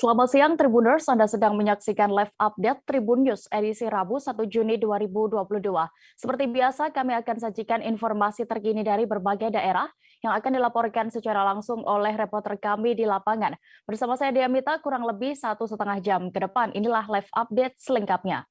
Selamat siang Tribuners, Anda sedang menyaksikan live update Tribun News edisi Rabu 1 Juni 2022. Seperti biasa, kami akan sajikan informasi terkini dari berbagai daerah yang akan dilaporkan secara langsung oleh reporter kami di lapangan. Bersama saya Diamita, kurang lebih 1,5 jam ke depan. Inilah live update selengkapnya.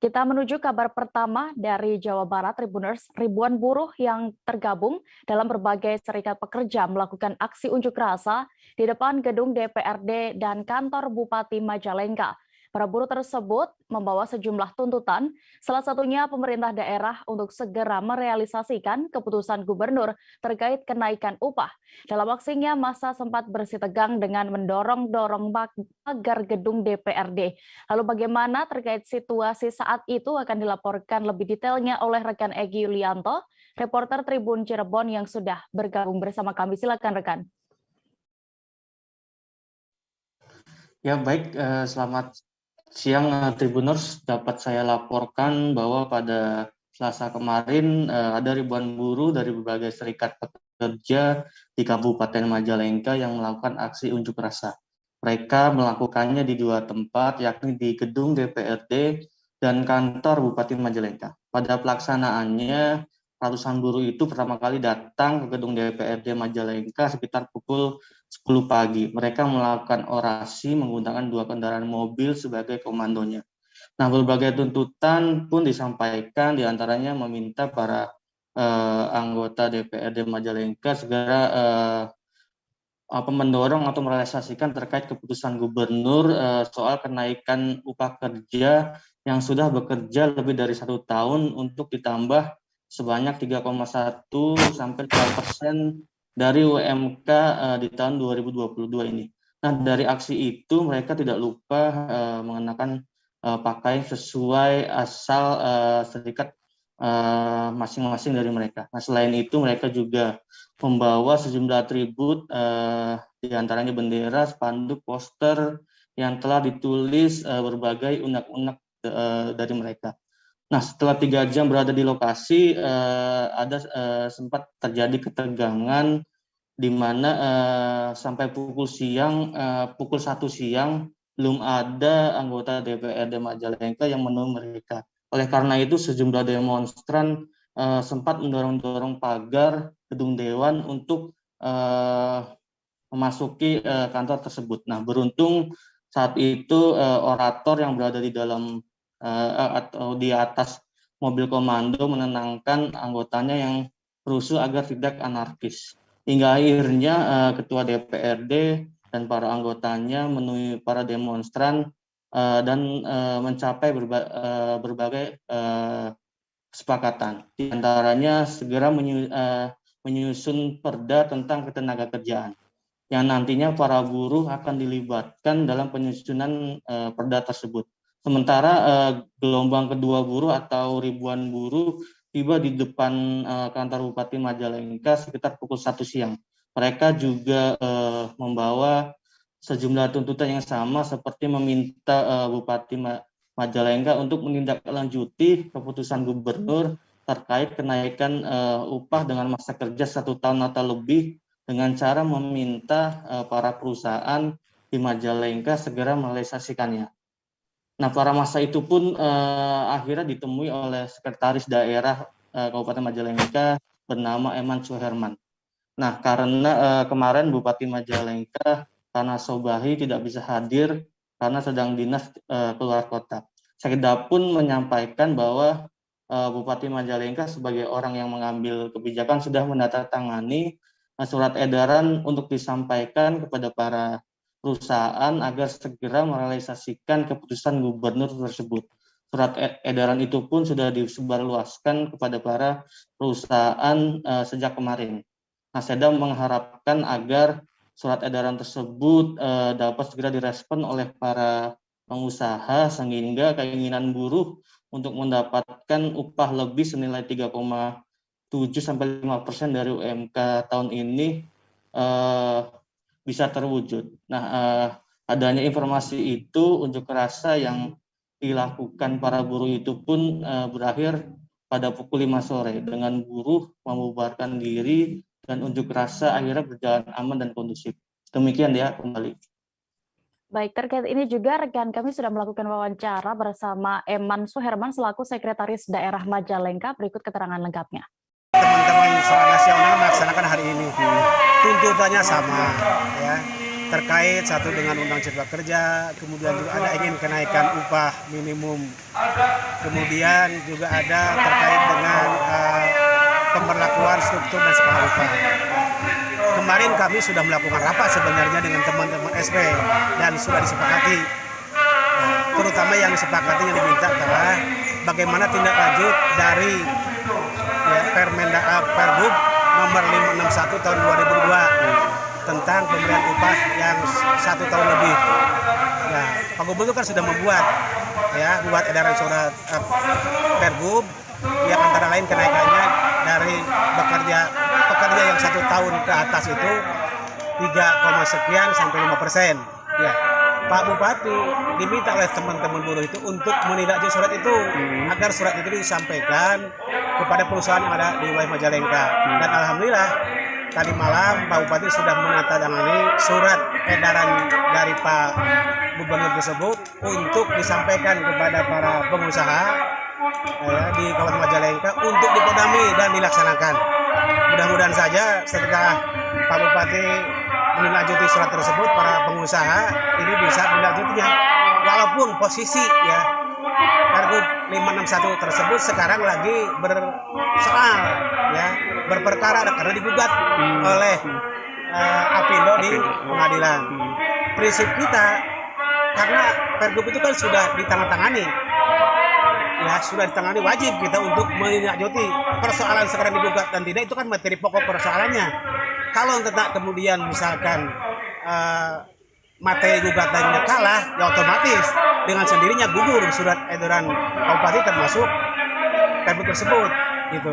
Kita menuju kabar pertama dari Jawa Barat, Tribuners. Ribuan buruh yang tergabung dalam berbagai serikat pekerja melakukan aksi unjuk rasa di depan gedung DPRD dan kantor Bupati Majalengka. Para buruh tersebut membawa sejumlah tuntutan, salah satunya pemerintah daerah untuk segera merealisasikan keputusan gubernur terkait kenaikan upah. Dalam aksinya, massa sempat bersitegang dengan mendorong-dorong pagar gedung DPRD. Lalu bagaimana terkait situasi saat itu akan dilaporkan lebih detailnya oleh rekan Egy Yulianto, reporter Tribun Cirebon yang sudah bergabung bersama kami. Silakan rekan. Ya baik, selamat siang Tribuners. Dapat saya laporkan bahwa pada Selasa kemarin ada ribuan buruh dari berbagai serikat pekerja di Kabupaten Majalengka yang melakukan aksi unjuk rasa. Mereka melakukannya di dua tempat, yakni di gedung DPRD dan kantor Bupati Majalengka. Pada pelaksanaannya, ratusan buruh itu pertama kali datang ke gedung DPRD Majalengka sekitar pukul 10 pagi. Mereka melakukan orasi menggunakan dua kendaraan mobil sebagai komandonya. Nah, berbagai tuntutan pun disampaikan, diantaranya meminta para anggota DPRD Majalengka segera mendorong atau merealisasikan terkait keputusan gubernur soal kenaikan upah kerja yang sudah bekerja lebih dari 1 tahun untuk ditambah sebanyak 3,1 sampai 4% dari UMK di tahun 2022 ini. Nah, dari aksi itu mereka tidak lupa mengenakan pakaian sesuai asal serikat masing-masing dari mereka. Nah, selain itu mereka juga membawa sejumlah atribut, diantaranya bendera, spanduk, poster yang telah ditulis berbagai unek-unek dari mereka. Nah, setelah 3 jam berada di lokasi, ada sempat terjadi ketegangan di mana sampai pukul 1 siang belum ada anggota DPRD Majalengka yang menemui mereka. Oleh karena itu, sejumlah demonstran sempat mendorong-dorong pagar gedung dewan untuk memasuki kantor tersebut. Nah, beruntung saat itu orator yang berada di dalam atau di atas mobil komando menenangkan anggotanya yang rusuh agar tidak anarkis. Hingga akhirnya ketua DPRD dan para anggotanya menemui para demonstran dan mencapai berbagai kesepakatan. Di antaranya segera menyusun perda tentang ketenagakerjaan yang nantinya para buruh akan dilibatkan dalam penyusunan perda tersebut. Sementara gelombang kedua buruh atau ribuan buruh tiba di depan kantor Bupati Majalengka sekitar pukul 1 siang. Mereka juga membawa sejumlah tuntutan yang sama seperti meminta Bupati Majalengka untuk menindaklanjuti keputusan gubernur terkait kenaikan upah dengan masa kerja 1 tahun atau lebih dengan cara meminta para perusahaan di Majalengka segera merealisasikannya. Nah, para massa itu pun akhirnya ditemui oleh Sekretaris Daerah Kabupaten Majalengka bernama Eman Suherman. Nah, karena kemarin Bupati Majalengka Tanah Sobahi tidak bisa hadir karena sedang dinas keluar kota. Sekda pun menyampaikan bahwa Bupati Majalengka sebagai orang yang mengambil kebijakan sudah menandatangani surat edaran untuk disampaikan kepada para perusahaan agar segera merealisasikan keputusan gubernur tersebut. Surat edaran itu pun sudah disebarluaskan kepada para perusahaan sejak kemarin. Nah, Sekda mengharapkan agar surat edaran tersebut dapat segera direspon oleh para pengusaha sehingga keinginan buruh untuk mendapatkan upah lebih senilai 3,7-5% dari UMK tahun ini bisa terwujud. Nah, adanya informasi itu unjuk rasa yang dilakukan para buruh itu pun berakhir pada pukul 5 sore dengan buruh membubarkan diri dan unjuk rasa akhirnya berjalan aman dan kondusif. Demikian ya kembali. Baik, terkait ini juga rekan kami sudah melakukan wawancara bersama Eman Suherman selaku Sekretaris Daerah Majalengka. Berikut keterangan lengkapnya. Teman-teman Sholat Nasional melaksanakan hari ini. Tuntutannya sama, ya, terkait satu dengan Undang Cipta Kerja, kemudian juga ada ingin kenaikan upah minimum, kemudian juga ada terkait dengan pemberlakuan struktur dan skala upah. Kemarin kami sudah melakukan rapat sebenarnya dengan teman-teman SP dan sudah disepakati. Terutama yang disepakati yang diminta adalah bagaimana tindak lanjut dari Pergub nomor 561 tahun 2002 tentang pemberian upah yang 1 tahun lebih. Nah, Pak Gubernur kan sudah membuat edaran surat Pergub yang antara lain kenaikannya dari pekerja yang 1 tahun ke atas itu 3, sekian sampai 5%. Ya. Pak Bupati diminta oleh teman-teman buruh itu untuk menindaklanjuti surat itu agar surat itu disampaikan kepada perusahaan yang ada di wilayah Majalengka. Dan alhamdulillah tadi malam Pak Bupati sudah menandatangani surat edaran dari Pak Gubernur tersebut untuk disampaikan kepada para pengusaha di Kabupaten Majalengka untuk dipodami dan dilaksanakan. Mudah-mudahan saja setelah Pak Bupati menindaklanjuti surat tersebut, para pengusaha ini bisa menindaklanjutinya. Walaupun posisi Pergub 561 tersebut sekarang lagi berperkara karena digugat oleh Apindo di pengadilan. Prinsip kita, karena Pergub itu kan sudah ditandatangani, sudah ditangani, wajib kita untuk menindaklanjuti. Persoalan sekarang digugat dan tidak itu kan materi pokok persoalannya. Kalau tetap kemudian misalkan materi gugatannya kalah, ya otomatis dengan sendirinya gugur surat edaran Bupati termasuk Pergub tersebut. Gitu.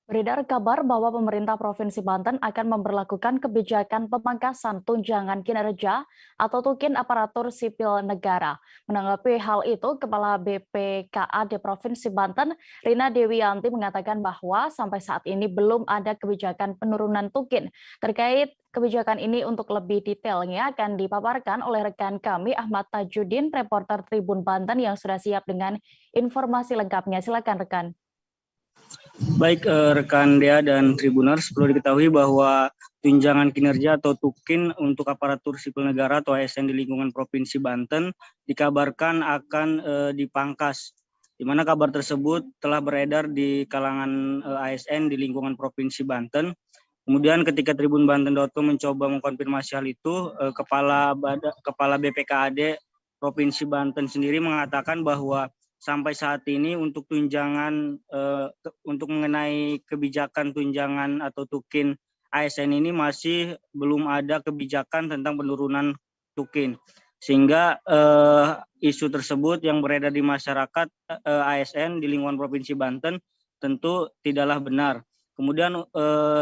Beredar kabar bahwa pemerintah Provinsi Banten akan memberlakukan kebijakan pemangkasan tunjangan kinerja atau tukin aparatur sipil negara. Menanggapi hal itu, Kepala BPKAD Provinsi Banten, Rina Dewiyanti, mengatakan bahwa sampai saat ini belum ada kebijakan penurunan tukin. Terkait kebijakan ini untuk lebih detailnya akan dipaparkan oleh rekan kami Ahmad Tajudin, reporter Tribun Banten yang sudah siap dengan informasi lengkapnya. Silakan rekan. Baik rekan Dea dan Tribuners, perlu diketahui bahwa tunjangan kinerja atau tukin untuk aparatur sipil negara atau ASN di lingkungan Provinsi Banten dikabarkan akan dipangkas, di mana kabar tersebut telah beredar di kalangan ASN di lingkungan Provinsi Banten. Kemudian ketika Tribun Banten.com mencoba mengkonfirmasi hal itu, Kepala BPKAD Provinsi Banten sendiri mengatakan bahwa sampai saat ini untuk tunjangan, untuk mengenai kebijakan tunjangan atau tukin ASN ini masih belum ada kebijakan tentang penurunan tukin. Sehingga isu tersebut yang beredar di masyarakat ASN di lingkungan Provinsi Banten tentu tidaklah benar. Kemudian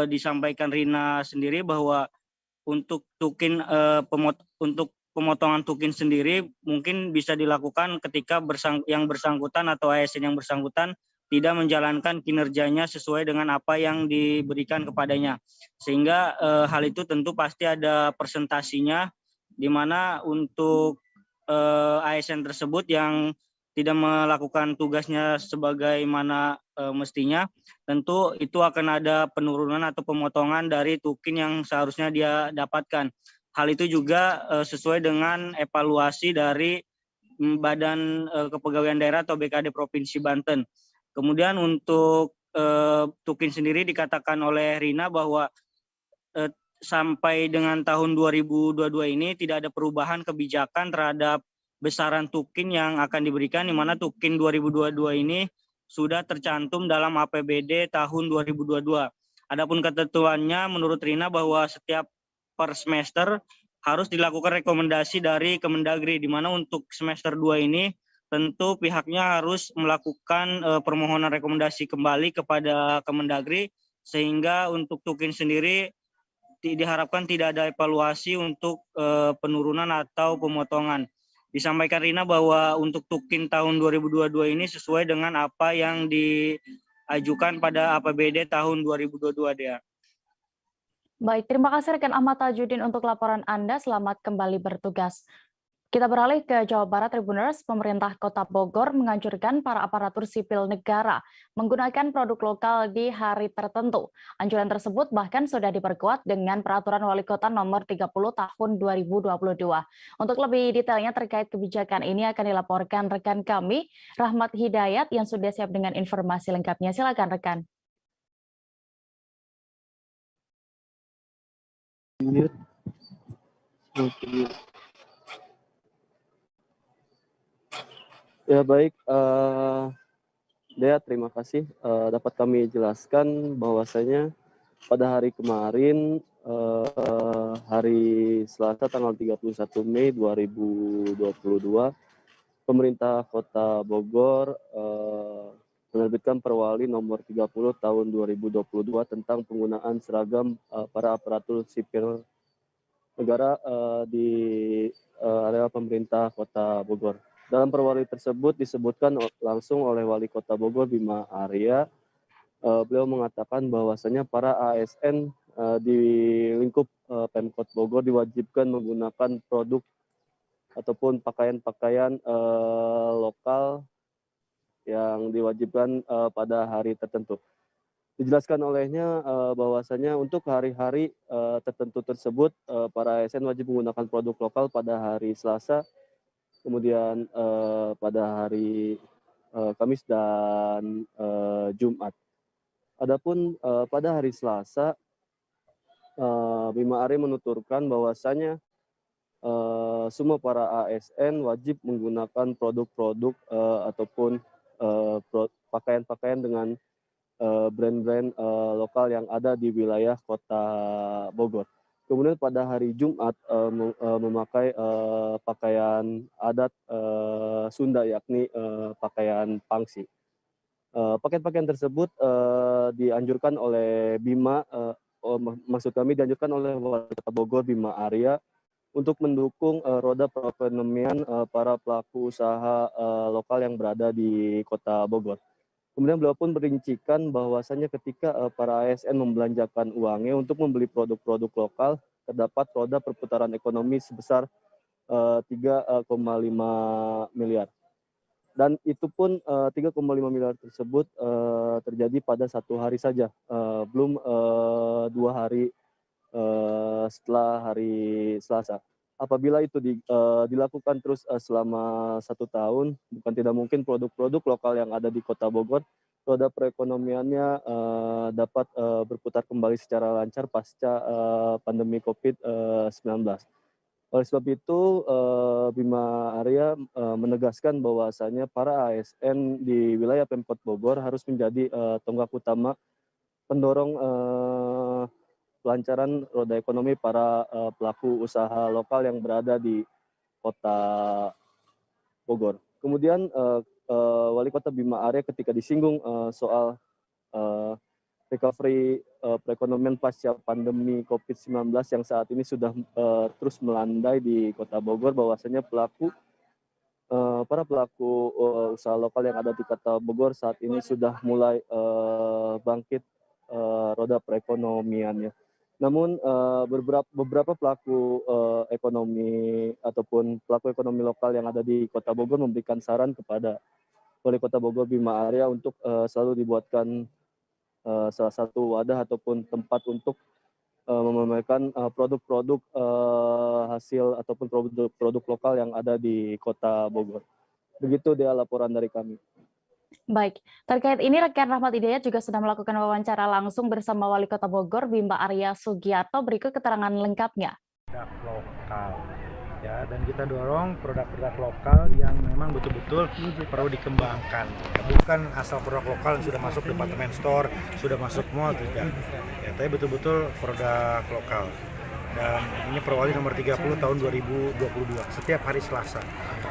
disampaikan Rina sendiri bahwa untuk tukin, untuk pemotongan tukin sendiri mungkin bisa dilakukan ketika yang bersangkutan atau ASN yang bersangkutan tidak menjalankan kinerjanya sesuai dengan apa yang diberikan kepadanya. Sehingga hal itu tentu pasti ada persentasinya, di mana untuk ASN tersebut yang tidak melakukan tugasnya sebagaimana mestinya, tentu itu akan ada penurunan atau pemotongan dari tukin yang seharusnya dia dapatkan. Hal itu juga sesuai dengan evaluasi dari Badan Kepegawaian Daerah atau BKD Provinsi Banten. Kemudian untuk tukin sendiri dikatakan oleh Rina bahwa sampai dengan tahun 2022 ini tidak ada perubahan kebijakan terhadap besaran tukin yang akan diberikan, di mana tukin 2022 ini sudah tercantum dalam APBD tahun 2022. Adapun ketentuannya menurut Rina bahwa setiap per semester harus dilakukan rekomendasi dari Kemendagri, di mana untuk semester 2 ini tentu pihaknya harus melakukan permohonan rekomendasi kembali kepada Kemendagri, sehingga untuk tukin sendiri diharapkan tidak ada evaluasi untuk penurunan atau pemotongan. Disampaikan Rina bahwa untuk tukin tahun 2022 ini sesuai dengan apa yang diajukan pada APBD tahun 2022 dia. Baik, terima kasih rekan Ahmad Tajudin untuk laporan Anda. Selamat kembali bertugas. Kita beralih ke Jawa Barat, Tribuners. Pemerintah Kota Bogor menganjurkan para aparatur sipil negara menggunakan produk lokal di hari tertentu. Anjuran tersebut bahkan sudah diperkuat dengan Peraturan Wali Kota Nomor 30 Tahun 2022. Untuk lebih detailnya terkait kebijakan ini akan dilaporkan rekan kami, Rahmat Hidayat, yang sudah siap dengan informasi lengkapnya. Silakan rekan. Ya baik, Dea, terima kasih. Dapat kami jelaskan bahwasanya pada hari kemarin, hari Selasa tanggal 31 Mei 2022, pemerintah Kota Bogor menerbitkan Perwali Nomor 30 Tahun 2022 tentang penggunaan seragam para aparatur sipil negara di area pemerintah Kota Bogor. Dalam perwali tersebut disebutkan langsung oleh Wali Kota Bogor Bima Arya. Beliau mengatakan bahwasanya para ASN di lingkup Pemkot Bogor diwajibkan menggunakan produk ataupun pakaian-pakaian lokal yang diwajibkan pada hari tertentu. Dijelaskan olehnya bahwasanya untuk hari-hari tertentu tersebut para ASN wajib menggunakan produk lokal pada hari Selasa, kemudian pada hari Kamis dan Jumat. Adapun pada hari Selasa, Bima Arya menuturkan bahwasanya semua para ASN wajib menggunakan produk-produk ataupun pakaian-pakaian dengan brand-brand lokal yang ada di wilayah Kota Bogor. Kemudian pada hari Jumat memakai pakaian adat Sunda, yakni pakaian pangsi. Pakaian-pakaian tersebut dianjurkan oleh Bima, maksud kami dianjurkan oleh Wali Kota Bogor Bima Arya untuk mendukung roda perekonomian para pelaku usaha lokal yang berada di Kota Bogor. Kemudian beliau pun merincikan bahwasannya ketika para ASN membelanjakan uangnya untuk membeli produk-produk lokal, terdapat roda perputaran ekonomi sebesar 3,5 miliar. Dan itu pun 3,5 miliar tersebut terjadi pada satu hari saja, belum 2 hari setelah hari Selasa. Apabila itu dilakukan terus selama 1 tahun, bukan tidak mungkin produk-produk lokal yang ada di Kota Bogor, roda perekonomiannya dapat berputar kembali secara lancar pasca pandemi COVID-19. Oleh sebab itu, Bima Arya menegaskan bahwasanya para ASN di wilayah Pemkot Bogor harus menjadi tonggak utama pendorong pelancaran roda ekonomi para pelaku usaha lokal yang berada di Kota Bogor. Kemudian Wali Kota Bima Arya ketika disinggung soal recovery perekonomian pasca pandemi COVID-19 yang saat ini sudah terus melandai di Kota Bogor, bahwasanya para pelaku usaha lokal yang ada di Kota Bogor saat ini sudah mulai bangkit roda perekonomiannya. Namun beberapa pelaku ekonomi ataupun pelaku ekonomi lokal yang ada di Kota Bogor memberikan saran kepada Wali Kota Bogor Bima Arya untuk selalu dibuatkan salah satu wadah ataupun tempat untuk memamerkan produk-produk hasil ataupun produk lokal yang ada di Kota Bogor. Begitu dia laporan dari kami. Baik, terkait ini rekan Rahmat Hidayat juga sudah melakukan wawancara langsung bersama Wali Kota Bogor Bima Arya Sugiarto. Berikut keterangan lengkapnya. Produk lokal, ya, dan kita dorong produk-produk lokal yang memang betul-betul perlu dikembangkan. Bukan asal produk lokal yang sudah masuk departemen store, sudah masuk mall, tidak. Ya, tapi betul-betul produk lokal. Dan ini Perwali nomor 30 tahun 2022, setiap hari Selasa.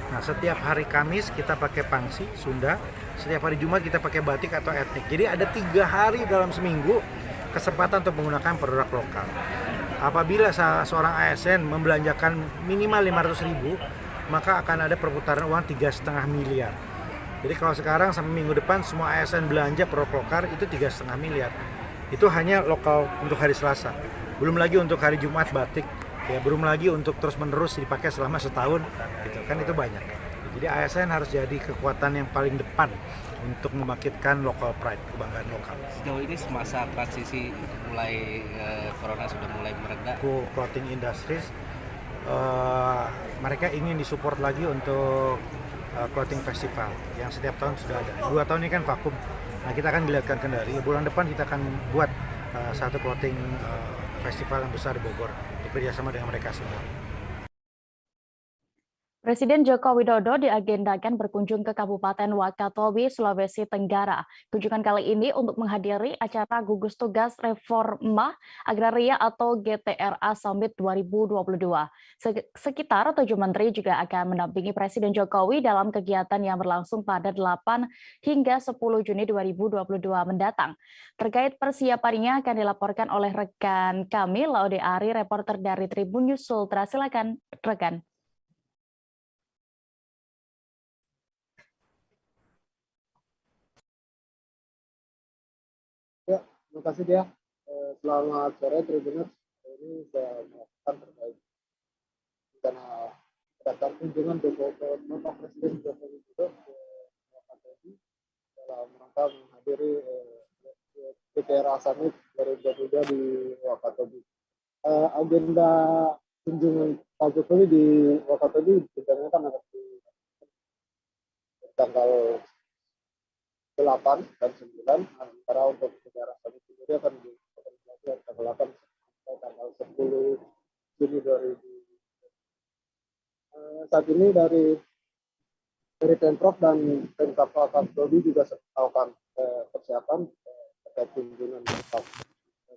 Nah, setiap hari Kamis kita pakai pangsi Sunda, setiap hari Jumat kita pakai batik atau etnik. Jadi ada 3 hari dalam seminggu kesempatan untuk menggunakan produk lokal. Apabila seorang ASN membelanjakan minimal 500.000, maka akan ada perputaran uang 3,5 miliar. Jadi kalau sekarang sampai minggu depan semua ASN belanja produk lokal itu 3,5 miliar. Itu hanya lokal untuk hari Selasa. Belum lagi untuk hari Jumat batik, ya belum lagi untuk terus-menerus dipakai selama setahun, gitu kan, itu banyak. Jadi ASN harus jadi kekuatan yang paling depan untuk membangkitkan local pride, kebanggaan lokal. Sejauh ini semasa transisi mulai corona sudah mulai mereda, Clothing Industries mereka ingin disupport lagi untuk clothing festival yang setiap tahun sudah ada. 2 tahun ini kan vakum. Nah, kita akan dilihatkan kembali. Bulan depan kita akan buat satu clothing festival yang besar di Bogor, bekerjasama dengan mereka semua. Presiden Joko Widodo diagendakan berkunjung ke Kabupaten Wakatobi, Sulawesi Tenggara. Kunjungan kali ini untuk menghadiri acara gugus tugas Reforma Agraria atau GTRA Summit 2022. Sekitar 7 menteri juga akan mendampingi Presiden Jokowi dalam kegiatan yang berlangsung pada 8 hingga 10 Juni 2022 mendatang. Terkait persiapannya akan dilaporkan oleh rekan kami, Laude Ari, reporter dari Tribun News Sultra. Silakan, rekan. Ya, terima kasih dia. Selamat sore Tribuners. Ini saya melakukan terkait rencana kedatangan kunjungan Bapak Presiden Joko Widodo ke Wakatobi dalam rangka menghadiri GTRA Summit 2022 di Wakatobi. Agenda kunjungan Pak Jokowi di Wakatobi direncanakan akan di tanggal 8 dan 9, antara untuk negara Summit sendiri akan dilakukan tanggal 8 sampai tanggal 10 Juni 2020. Saat ini dari Pemprov dan Pemkab Wakatobi juga melakukan persiapan terkait kunjungan Pak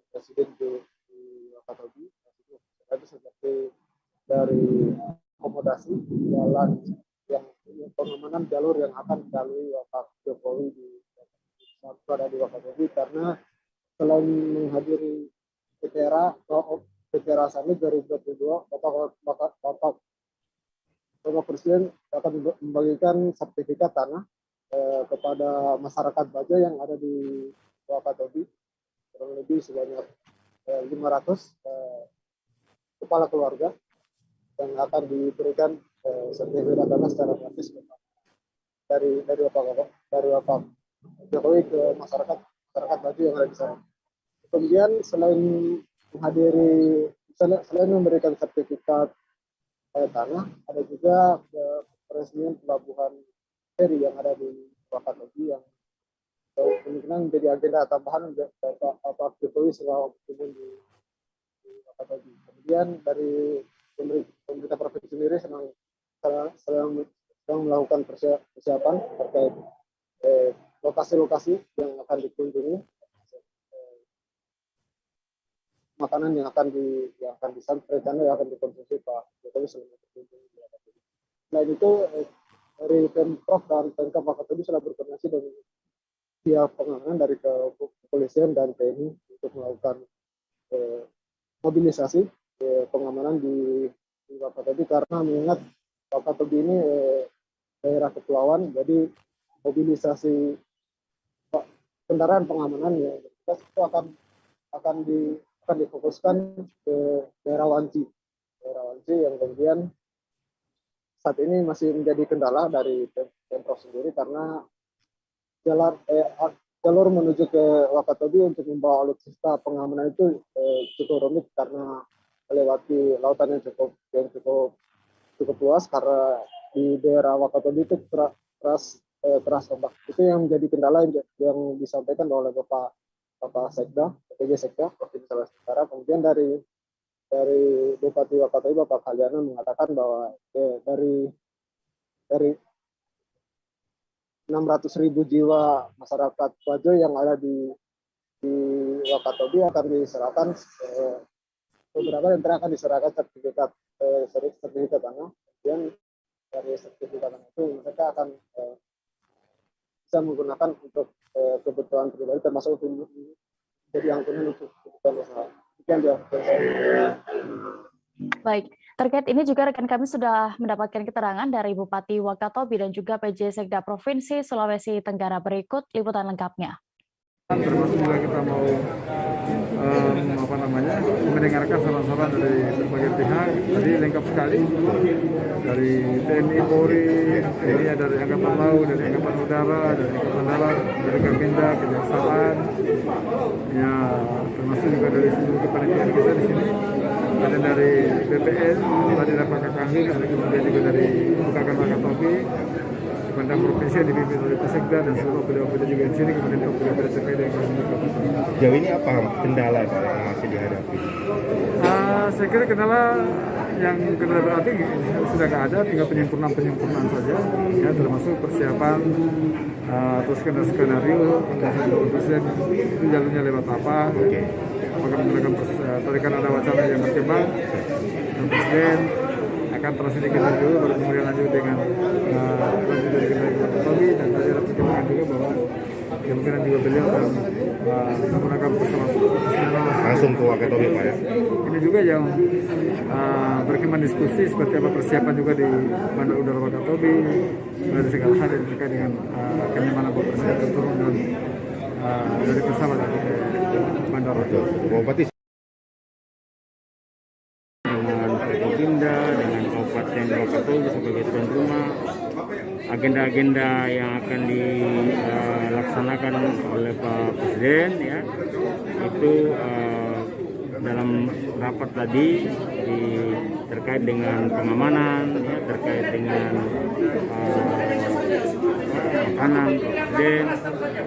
Presiden di Wakatobi. Itu seperti dari akomodasi jalan yang pengamanan jalur yang akan dilalui Pak Jokowi pada di Wakatobi, karena selain menghadiri GTRA Summit 2022, Bapak Presiden akan membagikan sertifikat tanah kepada masyarakat Bajo yang ada di Wakatobi, kurang lebih sebanyak 500 kepala keluarga yang akan diberikan sertifikat tanah secara gratis dari Bapak Jokowi ke masyarakat Bajo yang ada di sana. Kemudian selain memberikan sertifikat tanah, ada juga peresmian pelabuhan feri yang ada di Wakatobi yang kemungkinan menjadi agenda tambahan Pak Jokowi selama kunjungan di Wakatobi. Kemudian dari pemerintah provinsi sendiri sedang melakukan persiapan terkait lokasi-lokasi yang akan dikunjungi, makanan yang akan disampaikan yang akan dikonsumsi Pak Jokowi selama berkunjung di Wakatobi. Selain itu, dari Pemprov dan Pemkab Wakatobi sudah berkoordinasi dengan pihak pengamanan dari kepolisian dan TNI untuk melakukan mobilisasi pengamanan di Wakatobi, karena mengingat Wakatobi ini daerah kepulauan, jadi mobilisasi kendaraan pengamanan ya itu akan difokuskan ke daerah Wanci yang kemudian saat ini masih menjadi kendala dari Pemprov sendiri, karena jalur menuju ke Wakatobi untuk membawa alutsista pengamanan itu cukup rumit karena melewati lautan yang cukup luas, karena di daerah Wakatobi itu keras ombak. Itu yang menjadi kendala yang disampaikan oleh Bapak Sekda, PJ Sekda Provinsi Sulawesi Tenggara. Kemudian dari Bupati Wakatobi Bapak Kaliana mengatakan bahwa dari 600.000 jiwa masyarakat Bajo yang ada di Wakatobi akan diserahkan beberapa yang akan diserahkan sertifikat tanah. Kemudian dari sertifikat tanah itu mereka akan bisa menggunakan untuk kebutuhan pribadi, termasuk untuk jadi angkutan untuk kebutuhan usaha. Baik, terkait ini juga rekan kami sudah mendapatkan keterangan dari Bupati Wakatobi dan juga PJ Sekda Provinsi Sulawesi Tenggara. Berikut liputan lengkapnya. Termasuk juga kita mau mendengarkan saran-saran dari berbagai pihak. Jadi lengkap sekali dari TNI, Polri, ini ada dari Angkatan Laut, dari Angkatan Udara, dari Angkatan Darat, dari Gapinda, Kejaksaan, ya termasuk juga dari seluruh kepanitiaan kita di sini. Ada dari BPN, tadi dapat kami, kemudian juga dari Bukakan Wakatobi, Pemda Provinsi yang dipimpin oleh Pak Sekda dan seluruh opd-opd juga di sini, kemudian opd-opd terkait dengan Jauh ini apa kendala Pak yang masih dihadapi? Saya kira kendala berarti sudah nggak ada, tinggal penyempurnaan saja, ya termasuk persiapan atau skenario Presiden itu jalurnya lewat apa, apakah menggunakan tadi kan ada wacana yang berkembang, dan Presiden akan transindikasi dulu, baru kemudian lanjut dengan lanjut dari Wakatobi, dan tadi ada perkembangan juga bahwa kemungkinan juga beliau akan menggunakan pesawat langsung ke Wakatobi Pak ya. Ini juga yang berkembang diskusi seperti apa persiapan juga di Bandar Udara Wakatobi, dari segala hal yang terkait dengan kenyamanan Bapak Presiden turun dan dari pesawat dari bandara. Bupati dengan Forkopimda, dengan Kabupaten Wakatobi sebagai tuan rumah, agenda-agenda yang akan dilaksanakan oleh Pak Presiden ya itu dalam rapat tadi terkait dengan pengamanan ya, terkait dengan makanan Presiden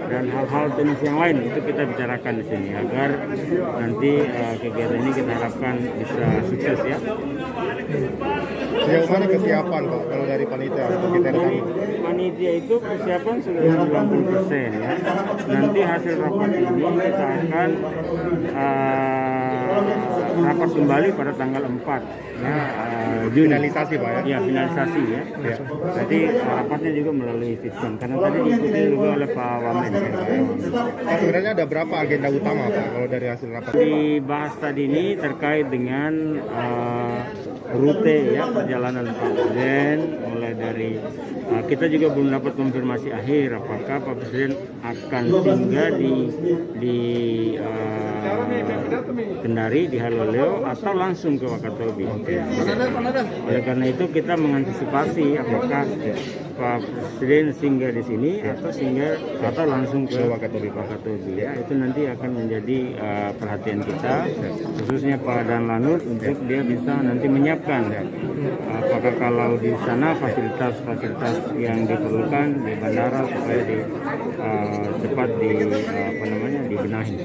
dan hal-hal jenis yang lain itu kita bicarakan di sini agar nanti kegiatan ini kita harapkan bisa sukses ya. Sejauh mana kesiapan Pak kalau dari panitia untuk kita Dari panitia itu persiapan sudah 90% ya. Nanti hasil rapat ini kita akan rapat kembali pada tanggal 4 ya, Juni. finalisasi Pak ya? Ya, finalisasi ya. Jadi rapatnya juga melalui sistem karena tadi diikuti juga oleh Pak Wamen. Pak, sebenarnya ada berapa agenda utama Pak kalau dari hasil rapat? Dibahas tadi ini terkait dengan rute ya perjalanan Pak Presiden, mulai dari kita juga belum dapat konfirmasi akhir apakah Pak Presiden akan singgah di Kendari, di Haloleo atau langsung ke Wakatobi. Oleh karena itu kita mengantisipasi apakah Pak Presiden singgah di sini atau langsung ke Wakatobi ya. Itu nanti akan menjadi perhatian kita, khususnya Pak Dan Lanut untuk dia bisa nanti menyiapkan apakah kalau di sana fasilitas yang diperlukan di bandara supaya cepat dibenahi.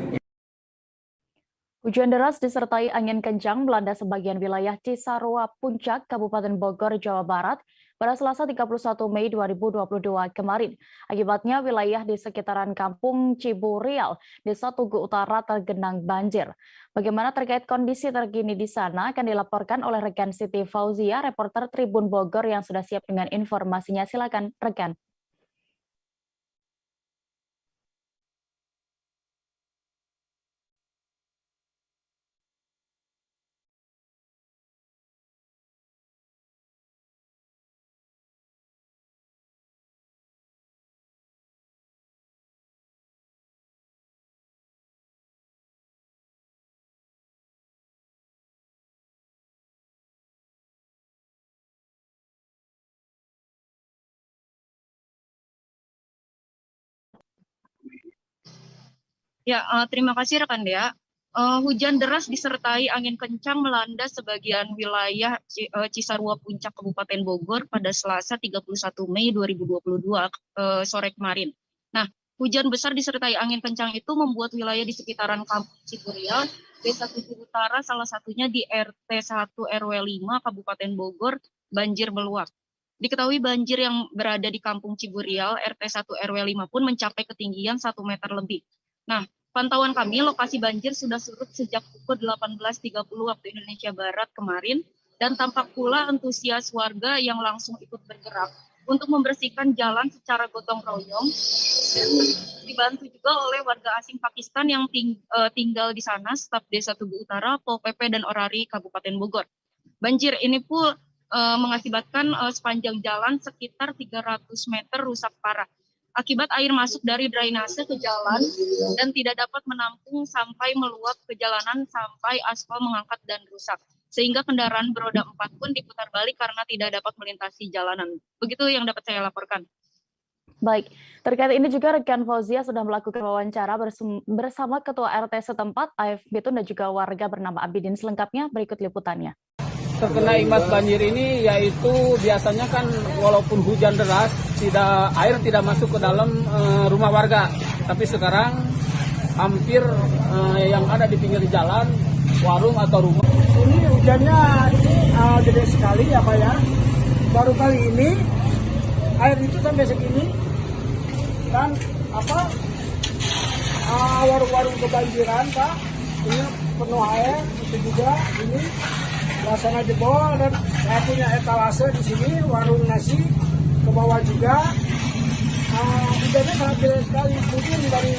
Hujan deras disertai angin kencang melanda sebagian wilayah Cisarua Puncak, Kabupaten Bogor, Jawa Barat pada Selasa 31 Mei 2022 kemarin. Akibatnya wilayah di sekitaran Kampung Ciburial, Desa Tugu Utara tergenang banjir. Bagaimana terkait kondisi terkini di sana akan dilaporkan oleh rekan Siti Fauzia, reporter Tribun Bogor yang sudah siap dengan informasinya. Silakan rekan. Ya, terima kasih rekan Dea. Hujan deras disertai angin kencang melanda sebagian wilayah Cisarua Puncak Kabupaten Bogor pada Selasa 31 Mei 2022 sore kemarin. Nah, hujan besar disertai angin kencang itu membuat wilayah di sekitaran Kampung Ciburial, Desa Tugu Utara, salah satunya di RT 1 RW 5 Kabupaten Bogor, banjir meluap. Diketahui banjir yang berada di Kampung Ciburial, RT 1 RW 5 pun mencapai ketinggian 1 meter lebih. Nah, pantauan kami, lokasi banjir sudah surut sejak pukul 18.30 waktu Indonesia Barat kemarin, dan tampak pula antusias warga yang langsung ikut bergerak untuk membersihkan jalan secara gotong royong, dan dibantu juga oleh warga asing Pakistan yang tinggal di sana, staf Desa Tugu Utara, Pol PP, dan Orari Kabupaten Bogor. Banjir ini pun mengakibatkan sepanjang jalan sekitar 300 meter rusak parah. akibat air masuk dari drainase ke jalan dan tidak dapat menampung sampai meluap ke jalanan sampai aspal mengangkat dan rusak. Sehingga kendaraan beroda 4 pun diputar balik karena tidak dapat melintasi jalanan. Begitu yang dapat saya laporkan. Baik, terkait ini juga rekan Fauzia sudah melakukan wawancara bersama Ketua RT setempat, AF Bitun, dan juga warga bernama Abidin. Selengkapnya berikut liputannya. Terkena imbas banjir ini yaitu biasanya kan walaupun hujan deras, air tidak masuk ke dalam rumah warga. Tapi sekarang hampir yang ada di pinggir jalan, warung atau rumah. Ini hujannya gede sekali ya Pak ya. Baru kali ini air itu sampai segini. Dan warung-warung kebanjiran Pak, ini penuh air, itu juga ini suasana jebol dan saya punya etalase di sini, warung nasi ke bawah juga. Hujannya sangat deras sekali, mungkin dari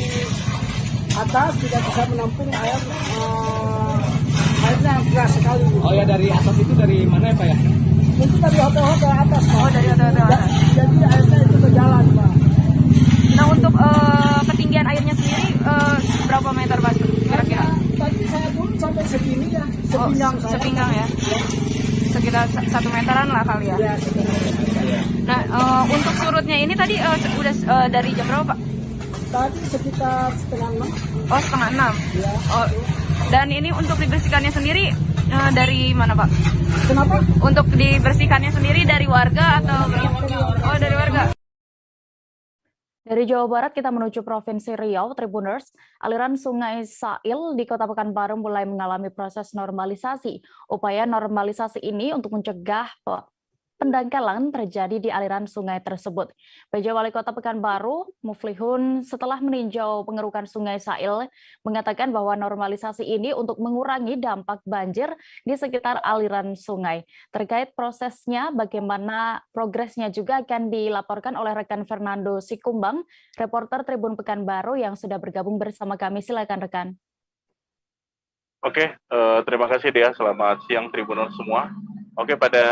atas tidak bisa menampung air, airnya keras sekali. Oh ya, dari atas itu dari mana ya Pak ya? Mungkin dari hotel-hotel atas Pak. Oh, dari hotel-hotel atas. Jadi airnya itu ke jalan Pak. Nah, untuk ketinggian airnya sendiri berapa meter Pak kira-kira? Tadi saya turun sampai segini ya, sepinggang saya. Sepinggang ya? Sekitar 1 meteran lah kali ya? Ya, Nah, untuk surutnya ini tadi udah dari jam berapa Pak? tadi sekitar 5:30. Oh, 5:30? Ya. Oh, dan ini untuk dibersihkannya sendiri dari mana Pak? Kenapa? Untuk dibersihkannya sendiri dari warga atau? Oh, dari warga. Dari Jawa Barat kita menuju Provinsi Riau, Tribuners. Aliran Sungai Sail di Kota Pekanbaru mulai mengalami proses normalisasi. Upaya normalisasi ini untuk mencegah pendangkalan terjadi di aliran sungai tersebut. PJ Wali Kota Pekanbaru, Muflihun, setelah meninjau pengerukan Sungai Sail, mengatakan bahwa normalisasi ini untuk mengurangi dampak banjir di sekitar aliran sungai. Terkait prosesnya, bagaimana progresnya juga akan dilaporkan oleh rekan Fernando Sikumbang, reporter Tribun Pekanbaru yang sudah bergabung bersama kami. Silakan rekan. Oke, terima kasih Dea. Selamat siang Tribuners semua. Oke, pada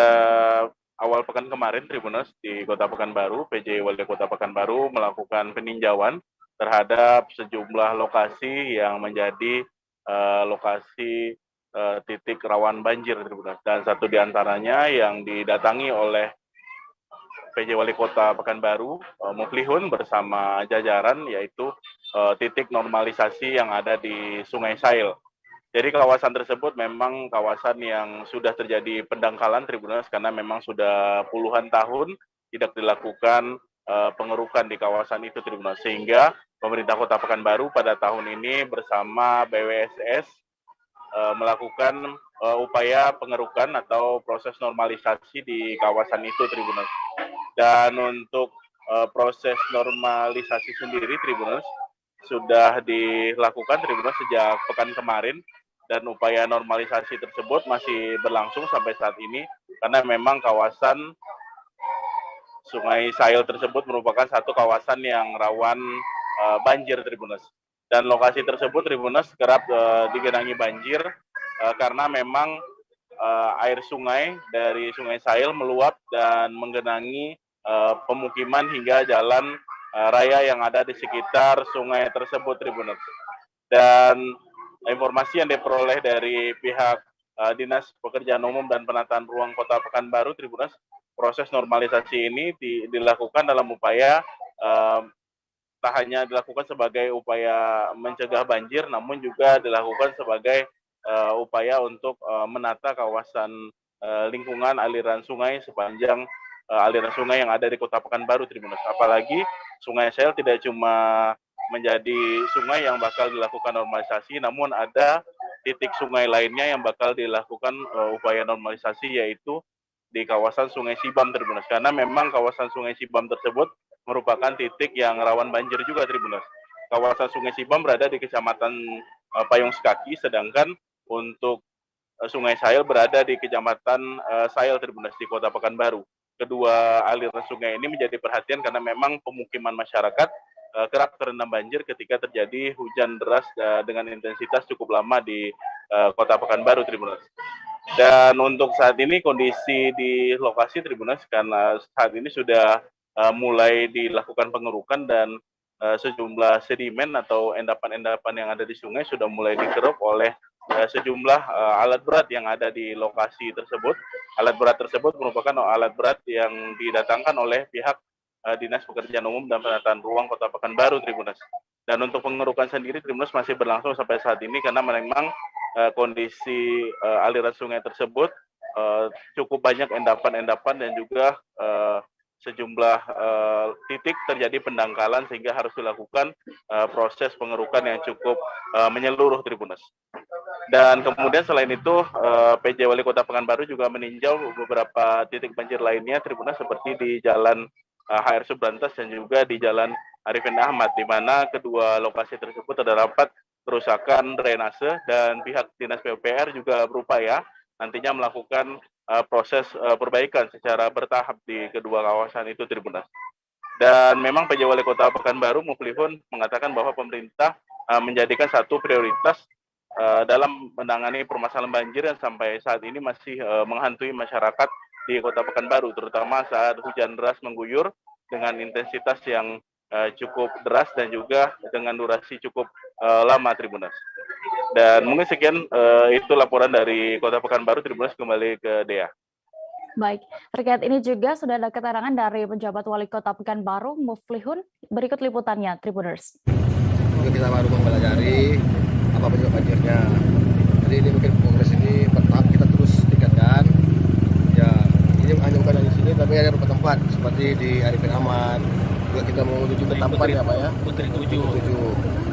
awal pekan kemarin, Tribuners, di Kota Pekanbaru, PJ Wali Kota Pekanbaru melakukan peninjauan terhadap sejumlah lokasi yang menjadi lokasi titik rawan banjir, Tribuners. Dan satu di antaranya yang didatangi oleh PJ Wali Kota Pekanbaru, Muflihun bersama jajaran, yaitu titik normalisasi yang ada di Sungai Sail. Jadi kawasan tersebut memang kawasan yang sudah terjadi pendangkalan, Tribuners, karena memang sudah puluhan tahun tidak dilakukan pengerukan di kawasan itu, Tribuners. Sehingga pemerintah Kota Pekanbaru pada tahun ini bersama BWSS melakukan upaya pengerukan atau proses normalisasi di kawasan itu, Tribuners. Dan untuk proses normalisasi sendiri, Tribuners, sudah dilakukan, Tribuners, sejak pekan kemarin. Dan upaya normalisasi tersebut masih berlangsung sampai saat ini, karena memang kawasan Sungai Sail tersebut merupakan satu kawasan yang rawan banjir, Tribuners. Dan lokasi tersebut, Tribuners, kerap digenangi banjir karena memang air sungai dari Sungai Sail meluap dan menggenangi pemukiman hingga jalan raya yang ada di sekitar sungai tersebut, Tribuners. Dan informasi yang diperoleh dari pihak Dinas Pekerjaan Umum dan Penataan Ruang Kota Pekanbaru, Tribuners, proses normalisasi ini dilakukan dalam upaya tak hanya dilakukan sebagai upaya mencegah banjir, namun juga dilakukan sebagai upaya untuk menata kawasan lingkungan aliran sungai sepanjang aliran sungai yang ada di Kota Pekanbaru, Tribuners. Apalagi Sungai Sail tidak cuma menjadi sungai yang bakal dilakukan normalisasi, namun ada titik sungai lainnya yang bakal dilakukan upaya normalisasi, yaitu di kawasan Sungai Sibam, Tribuners. Karena memang kawasan Sungai Sibam tersebut merupakan titik yang rawan banjir juga, Tribuners. Kawasan Sungai Sibam berada di Kecamatan Payung Sekaki, sedangkan untuk Sungai Sail berada di Kecamatan Sail, Tribuners, di Kota Pekanbaru. Kedua aliran sungai ini menjadi perhatian karena memang pemukiman masyarakat kerap terendam banjir ketika terjadi hujan deras dengan intensitas cukup lama di Kota Pekanbaru, Tribuners. Dan untuk saat ini kondisi di lokasi, Tribuners, karena saat ini sudah mulai dilakukan pengerukan dan sejumlah sedimen atau endapan-endapan yang ada di sungai sudah mulai dikeruk oleh sejumlah alat berat yang ada di lokasi tersebut. Alat berat tersebut merupakan alat berat yang didatangkan oleh pihak Dinas Pekerjaan Umum dan Penataan Ruang Kota Pekanbaru, Tribunas. Dan untuk pengerukan sendiri, Tribunas masih berlangsung sampai saat ini karena memang kondisi aliran sungai tersebut cukup banyak endapan-endapan dan juga sejumlah titik terjadi pendangkalan sehingga harus dilakukan proses pengerukan yang cukup menyeluruh, Tribunas. Dan kemudian selain itu PJ Wali Kota Pekanbaru juga meninjau beberapa titik banjir lainnya, Tribunas, seperti di Jalan HR Subrantas dan juga di Jalan Arifin Ahmad, di mana kedua lokasi tersebut terdapat kerusakan drainase dan pihak Dinas PUPR juga berupaya nantinya melakukan proses perbaikan secara bertahap di kedua kawasan itu, Tribunas. Dan memang PJ Wali Kota Pekanbaru Muflihun mengatakan bahwa pemerintah menjadikan satu prioritas dalam menangani permasalahan banjir yang sampai saat ini masih menghantui masyarakat di Kota Pekanbaru, terutama saat hujan deras mengguyur dengan intensitas yang cukup deras dan juga dengan durasi cukup lama, Tribunas. Dan mungkin sekian itu laporan dari Kota Pekanbaru. Tribunas, kembali ke Dea. Baik, terkait ini juga sudah ada keterangan dari penjabat Wali Kota Pekanbaru, Muflihun. Berikut liputannya, Tribuners. Kita baru mempelajari apa penyebab banjirnya. Jadi ini mungkin progres ini bertahap kita terus tingkatkan. Ya, ini hanya bukan di sini, tapi ada beberapa tempat seperti di Arifin Ahmad. Juga kita mau menuju ke Tampan ya Pak ya. Putri 7.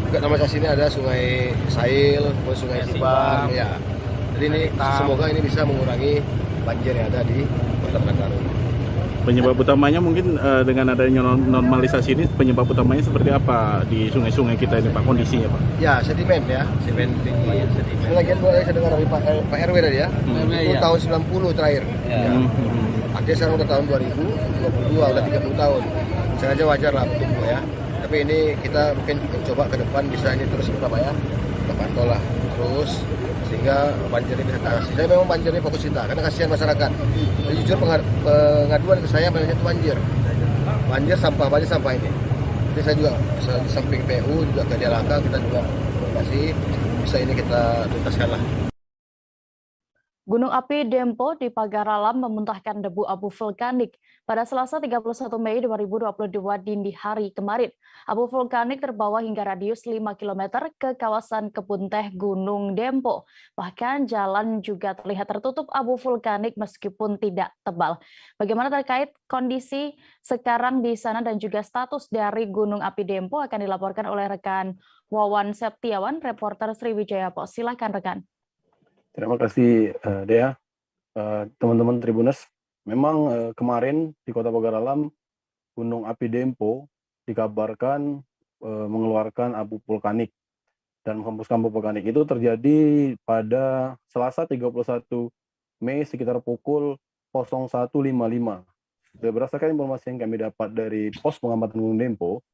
Juga nama saya sini ada Sungai Sail, Sungai Sibang ya. Jadi ini semoga ini bisa mengurangi banjir yang ada di Kota Pekanbaru. Penyebab utamanya mungkin dengan adanya normalisasi ini, penyebab utamanya seperti apa di sungai-sungai kita ini Pak, kondisinya Pak? Ya, sedimen tinggi. Ini lagian saya dengar dari Pak RW tadi ya, itu tahun 90 terakhir. Ya. Artinya sekarang udah tahun 2022, udah 30 tahun. Sengaja wajar lah bertumbuh ya. Tapi ini kita mungkin coba ke depan bisa ini terus kita Pak ya, kita pantau lah terus sehingga banjir ini bisa teratasi. Saya memang banjir ini fokus kita karena kasihan masyarakat. Jadi jujur pengaduan ke saya banyak itu banjir sampah ini. Jadi saya juga di samping PU juga ke Dialaka kita juga komunikasi bisa ini kita tuntaskan lah. Gunung api Dempo di Pagaralam memuntahkan debu abu vulkanik pada Selasa 31 Mei 2022 dini hari kemarin. Abu vulkanik terbawa hingga radius 5 km ke kawasan kebun teh Gunung Dempo. Bahkan jalan juga terlihat tertutup abu vulkanik meskipun tidak tebal. Bagaimana terkait kondisi sekarang di sana dan juga status dari Gunung api Dempo akan dilaporkan oleh rekan Wawan Septiawan, reporter Sriwijaya Pos. Silakan rekan. Terima kasih Dea, teman-teman Tribuners. Memang kemarin di Kota Pagaralam, Gunung Api Dempo dikabarkan mengeluarkan abu vulkanik dan menghembuskan abu vulkanik. Itu terjadi pada Selasa 31 Mei sekitar pukul 01.55. Berdasarkan informasi yang kami dapat dari pos pengamatan Gunung Dempo,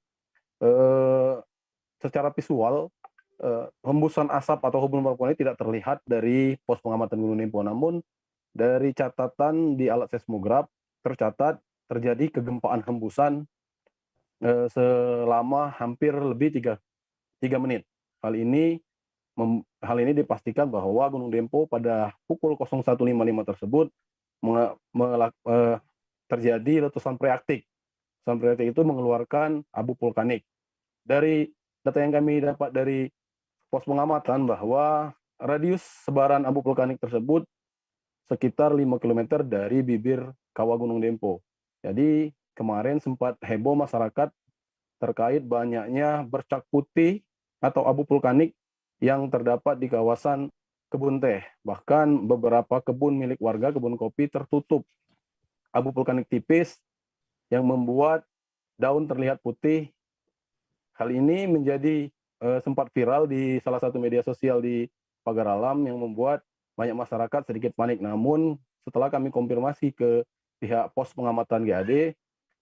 secara visual hembusan asap atau hubungan vulkanik tidak terlihat dari pos pengamatan Gunung Dempo. Namun dari catatan di alat seismograf tercatat terjadi kegempaan hembusan selama hampir lebih 3 menit. Hal ini dipastikan bahwa Gunung Dempo pada pukul 01.55 tersebut terjadi letusan freatik. Letusan freatik itu mengeluarkan abu vulkanik. Dari data yang kami dapat dari pos pengamatan bahwa radius sebaran abu vulkanik tersebut sekitar 5 km dari bibir kawah Gunung Dempo. Jadi kemarin sempat heboh masyarakat terkait banyaknya bercak putih atau abu vulkanik yang terdapat di kawasan kebun teh. Bahkan beberapa kebun milik warga, kebun kopi tertutup abu vulkanik tipis yang membuat daun terlihat putih. Hal ini menjadi sempat viral di salah satu media sosial di Pagaralam yang membuat banyak masyarakat sedikit panik. Namun setelah kami konfirmasi ke pihak pos pengamatan GAD,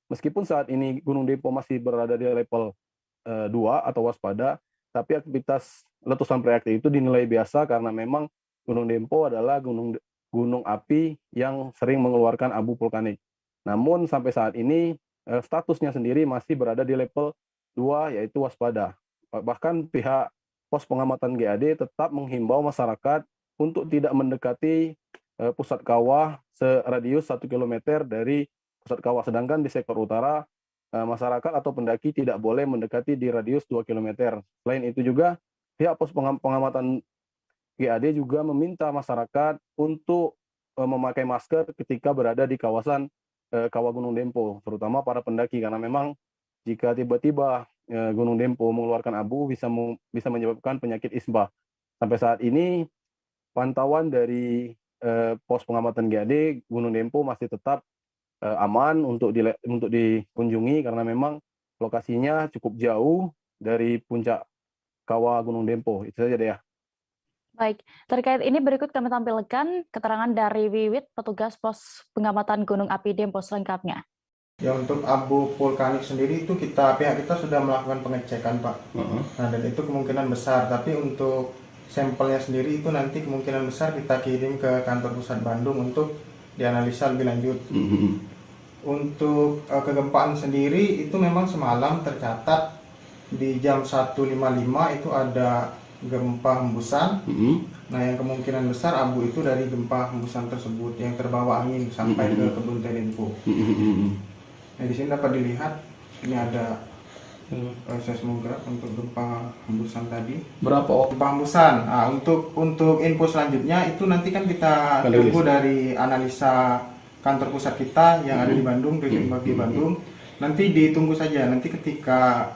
meskipun saat ini Gunung Dempo masih berada di level 2 atau waspada, tapi aktivitas letusan freatik itu dinilai biasa karena memang Gunung Dempo adalah gunung api yang sering mengeluarkan abu vulkanik. Namun sampai saat ini statusnya sendiri masih berada di level 2 yaitu waspada. Bahkan pihak pos pengamatan GAD tetap menghimbau masyarakat untuk tidak mendekati pusat kawah seradius 1 km dari pusat kawah. Sedangkan di sektor utara masyarakat atau pendaki tidak boleh mendekati di radius 2 km. Selain itu juga pihak pos pengamatan GAD juga meminta masyarakat untuk memakai masker ketika berada di kawasan Kawah Gunung Dempo, terutama para pendaki, karena memang jika tiba-tiba Gunung Dempo mengeluarkan abu bisa menyebabkan penyakit ispa. Sampai saat ini pantauan dari pos pengamatan GAD Gunung Dempo masih tetap aman untuk dikunjungi karena memang lokasinya cukup jauh dari puncak kawah Gunung Dempo. Itu saja deh ya. Baik, terkait ini berikut kami tampilkan keterangan dari Wiwit, petugas pos pengamatan Gunung Api Dempo selengkapnya. Ya, untuk abu vulkanik sendiri itu pihak kita sudah melakukan pengecekan, Pak. Nah, dan itu kemungkinan besar, tapi untuk sampelnya sendiri itu nanti kemungkinan besar kita kirim ke kantor pusat Bandung untuk dianalisa lebih lanjut. Untuk kegempaan sendiri itu memang semalam tercatat di jam 1.55 itu ada gempa hembusan. Nah, yang kemungkinan besar abu itu dari gempa hembusan tersebut yang terbawa angin sampai ke kebun teh Dempo. Nah, di sini dapat dilihat ini ada seismograf untuk gempa hembusan tadi. Berapa gempa hembusan? Nah, untuk info selanjutnya itu nanti kan kita tunggu dari analisa kantor pusat kita yang ada di Bandung, Bagi Bandung. Nanti ditunggu saja. Nanti ketika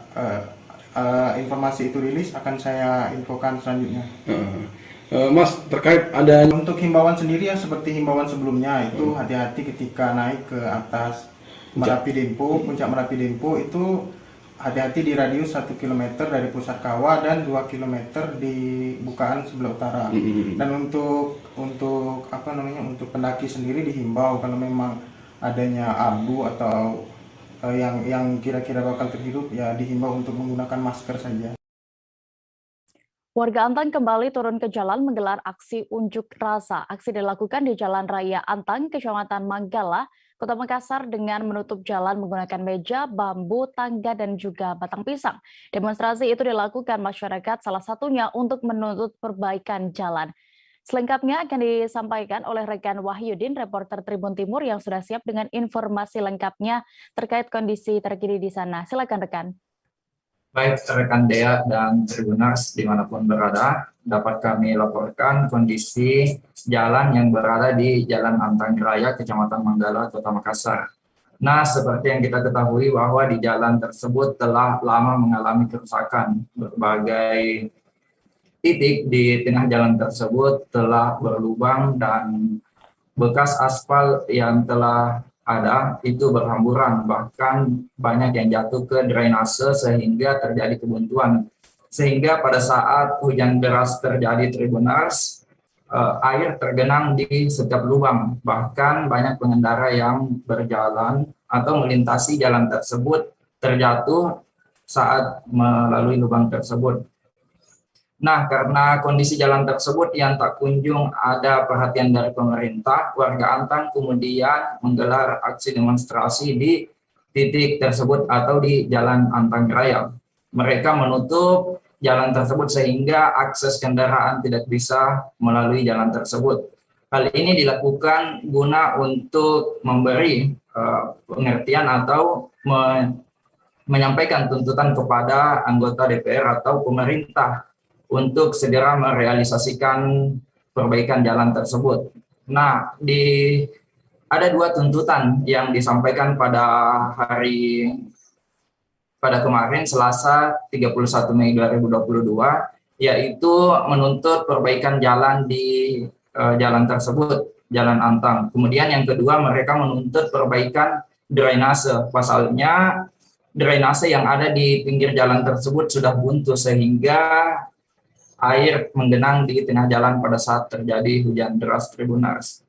informasi itu rilis akan saya infokan selanjutnya. Mas, terkait ada untuk himbauan sendiri ya seperti himbauan sebelumnya itu hati-hati ketika naik ke atas Merapi Dempo, puncak Merapi Dempo itu hati-hati di radius 1 km dari pusat kawah dan 2 km di bukaan sebelah utara. Dan untuk untuk pendaki sendiri dihimbau kalau memang adanya abu atau yang kira-kira bakal terhirup ya dihimbau untuk menggunakan masker saja. Warga Antang kembali turun ke jalan menggelar aksi unjuk rasa. Aksi dilakukan di Jalan Raya Antang, Kecamatan Manggala, Kota Makassar dengan menutup jalan menggunakan meja, bambu, tangga, dan juga batang pisang. Demonstrasi itu dilakukan masyarakat salah satunya untuk menuntut perbaikan jalan. Selengkapnya akan disampaikan oleh rekan Wahyudin, reporter Tribun Timur yang sudah siap dengan informasi lengkapnya terkait kondisi terkini di sana. Silakan rekan. Baik rekan Dea dan Tribuners dimanapun berada, dapat kami laporkan kondisi jalan yang berada di Jalan Antang Raya, Kecamatan Manggala, Kota Makassar. Nah, seperti yang kita ketahui bahwa di jalan tersebut telah lama mengalami kerusakan. Berbagai titik di tengah jalan tersebut telah berlubang dan bekas aspal yang telah ada itu berhamburan, bahkan banyak yang jatuh ke drainase sehingga terjadi kebuntuan. Sehingga pada saat hujan deras terjadi Tribuners, air tergenang di setiap lubang. Bahkan banyak pengendara yang berjalan atau melintasi jalan tersebut terjatuh saat melalui lubang tersebut. Nah, karena kondisi jalan tersebut yang tak kunjung ada perhatian dari pemerintah, warga Antang kemudian menggelar aksi demonstrasi di titik tersebut atau di Jalan Antang Raya. Mereka menutup jalan tersebut sehingga akses kendaraan tidak bisa melalui jalan tersebut. Hal ini dilakukan guna untuk memberi pengertian atau menyampaikan tuntutan kepada anggota DPR atau pemerintah untuk segera merealisasikan perbaikan jalan tersebut. Nah, ada dua tuntutan yang disampaikan pada kemarin Selasa 31 Mei 2022, yaitu menuntut perbaikan jalan di jalan tersebut, Jalan Antang. Kemudian yang kedua, mereka menuntut perbaikan drainase. Pasalnya drainase yang ada di pinggir jalan tersebut sudah buntu sehingga air menggenang di tengah jalan pada saat terjadi hujan deras Tribuners.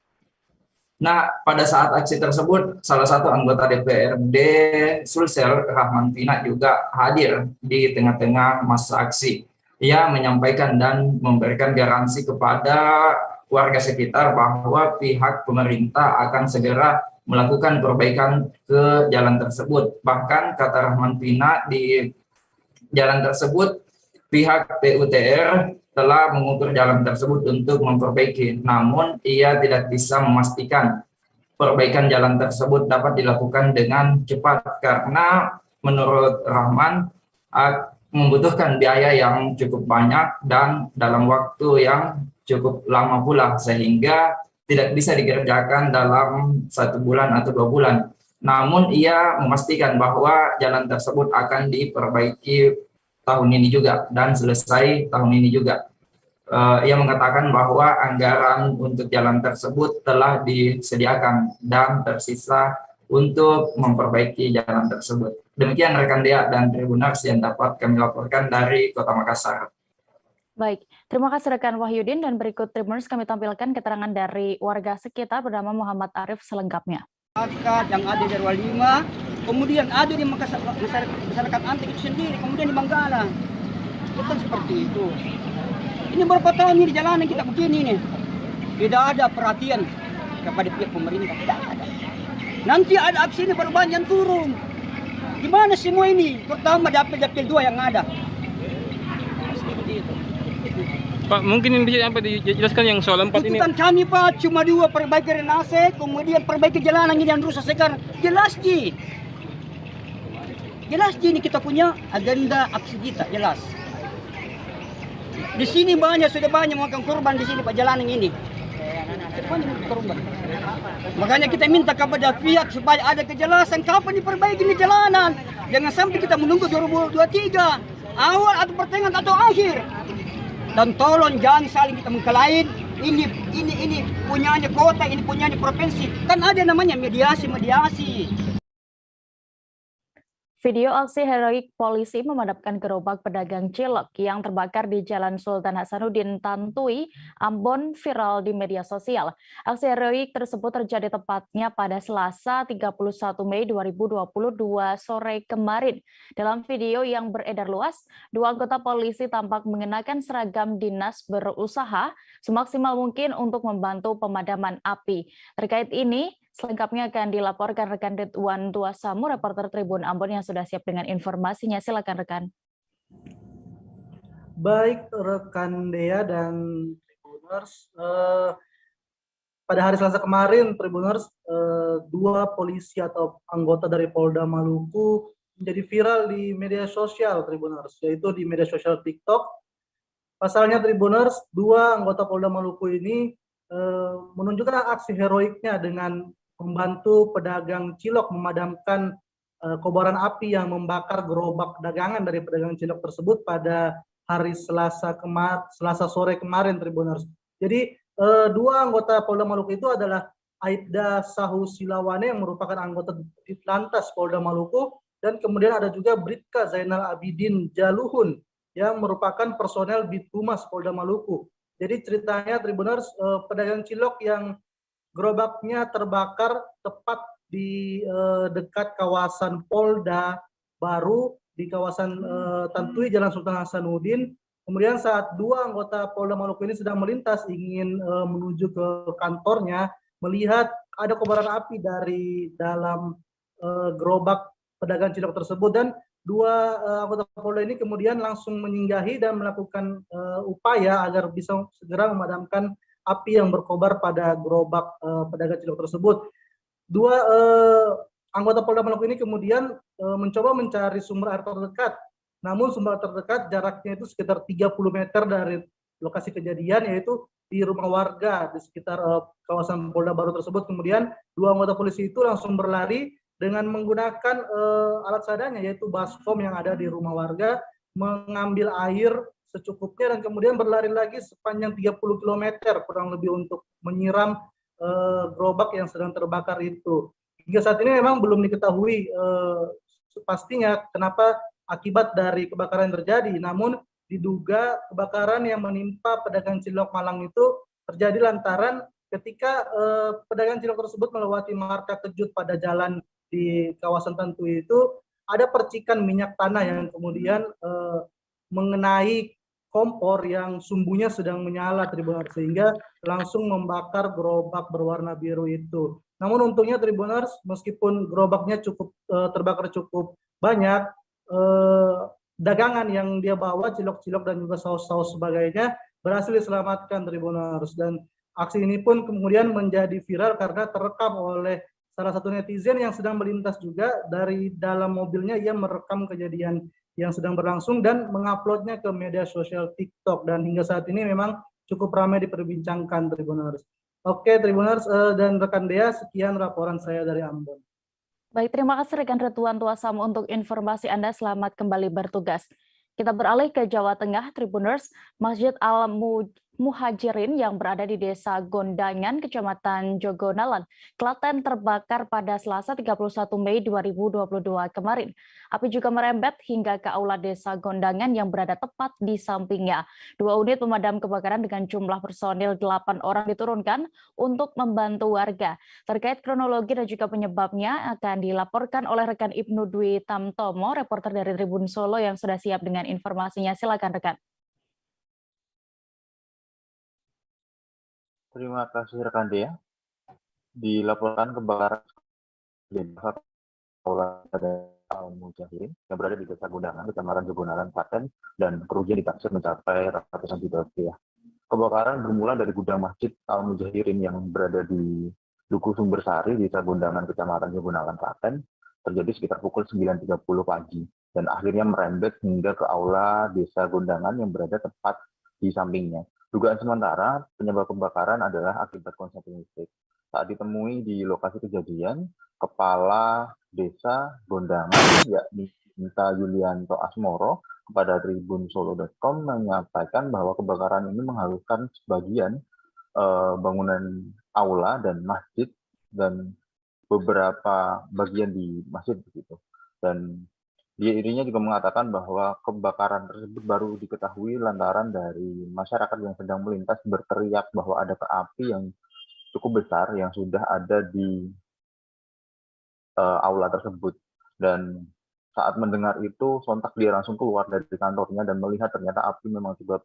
Nah, pada saat aksi tersebut, salah satu anggota DPRD Sulsel, Rahman Pina, juga hadir di tengah-tengah masa aksi. Ia menyampaikan dan memberikan garansi kepada warga sekitar bahwa pihak pemerintah akan segera melakukan perbaikan ke jalan tersebut. Bahkan kata Rahman Pina, di jalan tersebut pihak PUTR telah mengukur jalan tersebut untuk memperbaiki, namun ia tidak bisa memastikan perbaikan jalan tersebut dapat dilakukan dengan cepat karena menurut Rahman membutuhkan biaya yang cukup banyak dan dalam waktu yang cukup lama pula, sehingga tidak bisa dikerjakan dalam 1 bulan atau 2 bulan. Namun ia memastikan bahwa jalan tersebut akan diperbaiki tahun ini juga dan selesai tahun ini juga. Ia mengatakan bahwa anggaran untuk jalan tersebut telah disediakan dan tersisa untuk memperbaiki jalan tersebut. Demikian rekan Dea dan Tribuners yang dapat kami laporkan dari Kota Makassar. Baik, terima kasih rekan Wahyudin, dan berikut Tribuners kami tampilkan keterangan dari warga sekitar bernama Muhammad Arif selengkapnya. Yang ada di RW 5, kemudian ada di masyarakat Antek itu sendiri, kemudian di Manggala. Bukan seperti itu. Ini berapa tahun ini di jalanan kita begini nih. Tidak ada perhatian kepada pihak pemerintah, tidak ada. Nanti ada aksi ini baru banyak turun. Gimana semua ini? Pertama dapil 2 yang ada. Seperti itu. Pak, mungkin bisa apa dijelaskan yang soal 4 ini? Tuntutan kami Pak cuma 2, perbaiki renase, kemudian perbaiki jalanan ini yang rusak sekarang. Jelas Ji. Jelas Ji, ini kita punya agenda aksi kita, jelas. Di sini sudah banyak makan korban di sini Pak, jalanan ini. Banyak korban. Makanya kita minta kepada pihak supaya ada kejelasan kapan diperbaiki ini jalanan. Jangan sampai kita menunggu 2023 awal atau pertengahan atau akhir. Dan tolong jangan saling kita mengkalahin. Ini punyanya kota, ini punyanya provinsi. Kan ada namanya mediasi. Video aksi heroik polisi memadamkan gerobak pedagang cilok yang terbakar di Jalan Sultan Hasanuddin, Tantui, Ambon viral di media sosial. Aksi heroik tersebut terjadi tepatnya pada Selasa 31 Mei 2022 sore kemarin. Dalam video yang beredar luas, 2 anggota polisi tampak mengenakan seragam dinas berusaha semaksimal mungkin untuk membantu pemadaman api. Terkait ini, selengkapnya akan dilaporkan rekan Ridwan Duasamu, reporter Tribun Ambon yang sudah siap dengan informasinya. Silakan rekan. Baik rekan Dea dan Tribuners, pada hari Selasa kemarin Tribuners, 2 polisi atau anggota dari Polda Maluku menjadi viral di media sosial Tribuners, yaitu di media sosial TikTok. Pasalnya Tribuners, 2 anggota Polda Maluku ini menunjukkan aksi heroiknya dengan membantu pedagang cilok memadamkan kobaran api yang membakar gerobak dagangan dari pedagang cilok tersebut pada hari Selasa sore kemarin Tribuners. Jadi 2 anggota Polda Maluku itu adalah Aibda Sahu Silawane yang merupakan anggota Ditlantas Polda Maluku, dan kemudian ada juga Bribka Zainal Abidin Jaluhun yang merupakan personel Bithumas Polda Maluku. Jadi ceritanya Tribuners, pedagang cilok yang gerobaknya terbakar tepat di dekat kawasan Polda Baru di kawasan Tantui Jalan Sultan Hasanuddin. Kemudian saat 2 anggota Polda Maluku ini sedang melintas ingin menuju ke kantornya, melihat ada kobaran api dari dalam gerobak pedagang cilok tersebut, dan 2 anggota Polda ini kemudian langsung menyinggahi dan melakukan upaya agar bisa segera memadamkan api yang berkobar pada gerobak pedagang cilok tersebut. 2 anggota Polda Maluku ini kemudian mencoba mencari sumber air terdekat. Namun sumber air terdekat jaraknya itu sekitar 30 meter dari lokasi kejadian, yaitu di rumah warga di sekitar kawasan Polda Baru tersebut. Kemudian 2 anggota polisi itu langsung berlari dengan menggunakan alat seadanya, yaitu baskom yang ada di rumah warga, mengambil air secukupnya dan kemudian berlari lagi sepanjang 30 km kurang lebih untuk menyiram gerobak yang sedang terbakar itu. Hingga saat ini memang belum diketahui pastinya kenapa akibat dari kebakaran yang terjadi, namun diduga kebakaran yang menimpa pedagang cilok Malang itu terjadi lantaran ketika pedagang cilok tersebut melewati marka kejut pada jalan di kawasan Tantui itu, ada percikan minyak tanah yang kemudian mengenai kompor yang sumbunya sedang menyala Tribuners, sehingga langsung membakar gerobak berwarna biru itu. Namun untungnya Tribuners, meskipun gerobaknya terbakar cukup banyak, dagangan yang dia bawa, cilok-cilok dan juga saus-saus sebagainya berhasil diselamatkan Tribuners. Dan aksi ini pun kemudian menjadi viral karena terekam oleh salah satu netizen yang sedang melintas juga. Dari dalam mobilnya ia merekam kejadian yang sedang berlangsung dan menguploadnya ke media sosial TikTok, dan hingga saat ini memang cukup ramai diperbincangkan Tribuners. Oke Tribuners dan rekan Dea, sekian laporan saya dari Ambon. Baik, terima kasih rekan Rituan Tuasam untuk informasi Anda. Selamat kembali bertugas. Kita beralih ke Jawa Tengah, Tribuners. Masjid Al-Muhajirin yang berada di Desa Gondangan, Kecamatan Jogonalan, Klaten terbakar pada Selasa 31 Mei 2022 kemarin. Api juga merembet hingga ke aula Desa Gondangan yang berada tepat di sampingnya. 2 unit pemadam kebakaran dengan jumlah personil 8 orang diturunkan untuk membantu warga. Terkait kronologi dan juga penyebabnya akan dilaporkan oleh rekan Ibnu Dwi Tamtomo, reporter dari Tribun Solo yang sudah siap dengan informasinya. Silakan rekan. Terima kasih rekan Dea. Dilaporkan kebakaran di aula Al-Mujahirin yang berada di Desa Gondangan, Kecamatan Jogonalan, Klaten, dan kerugian ditaksir mencapai ratusan juta rupiah. Kebakaran bermula dari gudang Masjid Al-Mujahirin yang berada di Duku Sumbersari, Desa Gondangan, Kecamatan Jogonalan, Klaten, terjadi sekitar pukul 9.30 pagi dan akhirnya merembet hingga ke aula Desa Gondangan yang berada tepat di sampingnya. Dugaan sementara penyebab kebakaran adalah akibat konsleting listrik. Saat ditemui di lokasi kejadian, Kepala Desa Gondangan, yakni Minta Yulianto Asmoro, kepada tribunsolo.com menyampaikan bahwa kebakaran ini menghanguskan sebagian bangunan aula dan masjid dan beberapa bagian di masjid begitu. Dan dirinya juga mengatakan bahwa kebakaran tersebut baru diketahui lantaran dari masyarakat yang sedang melintas berteriak bahwa ada api yang cukup besar yang sudah ada di aula tersebut. Dan saat mendengar itu, sontak dia langsung keluar dari kantornya dan melihat ternyata api memang sudah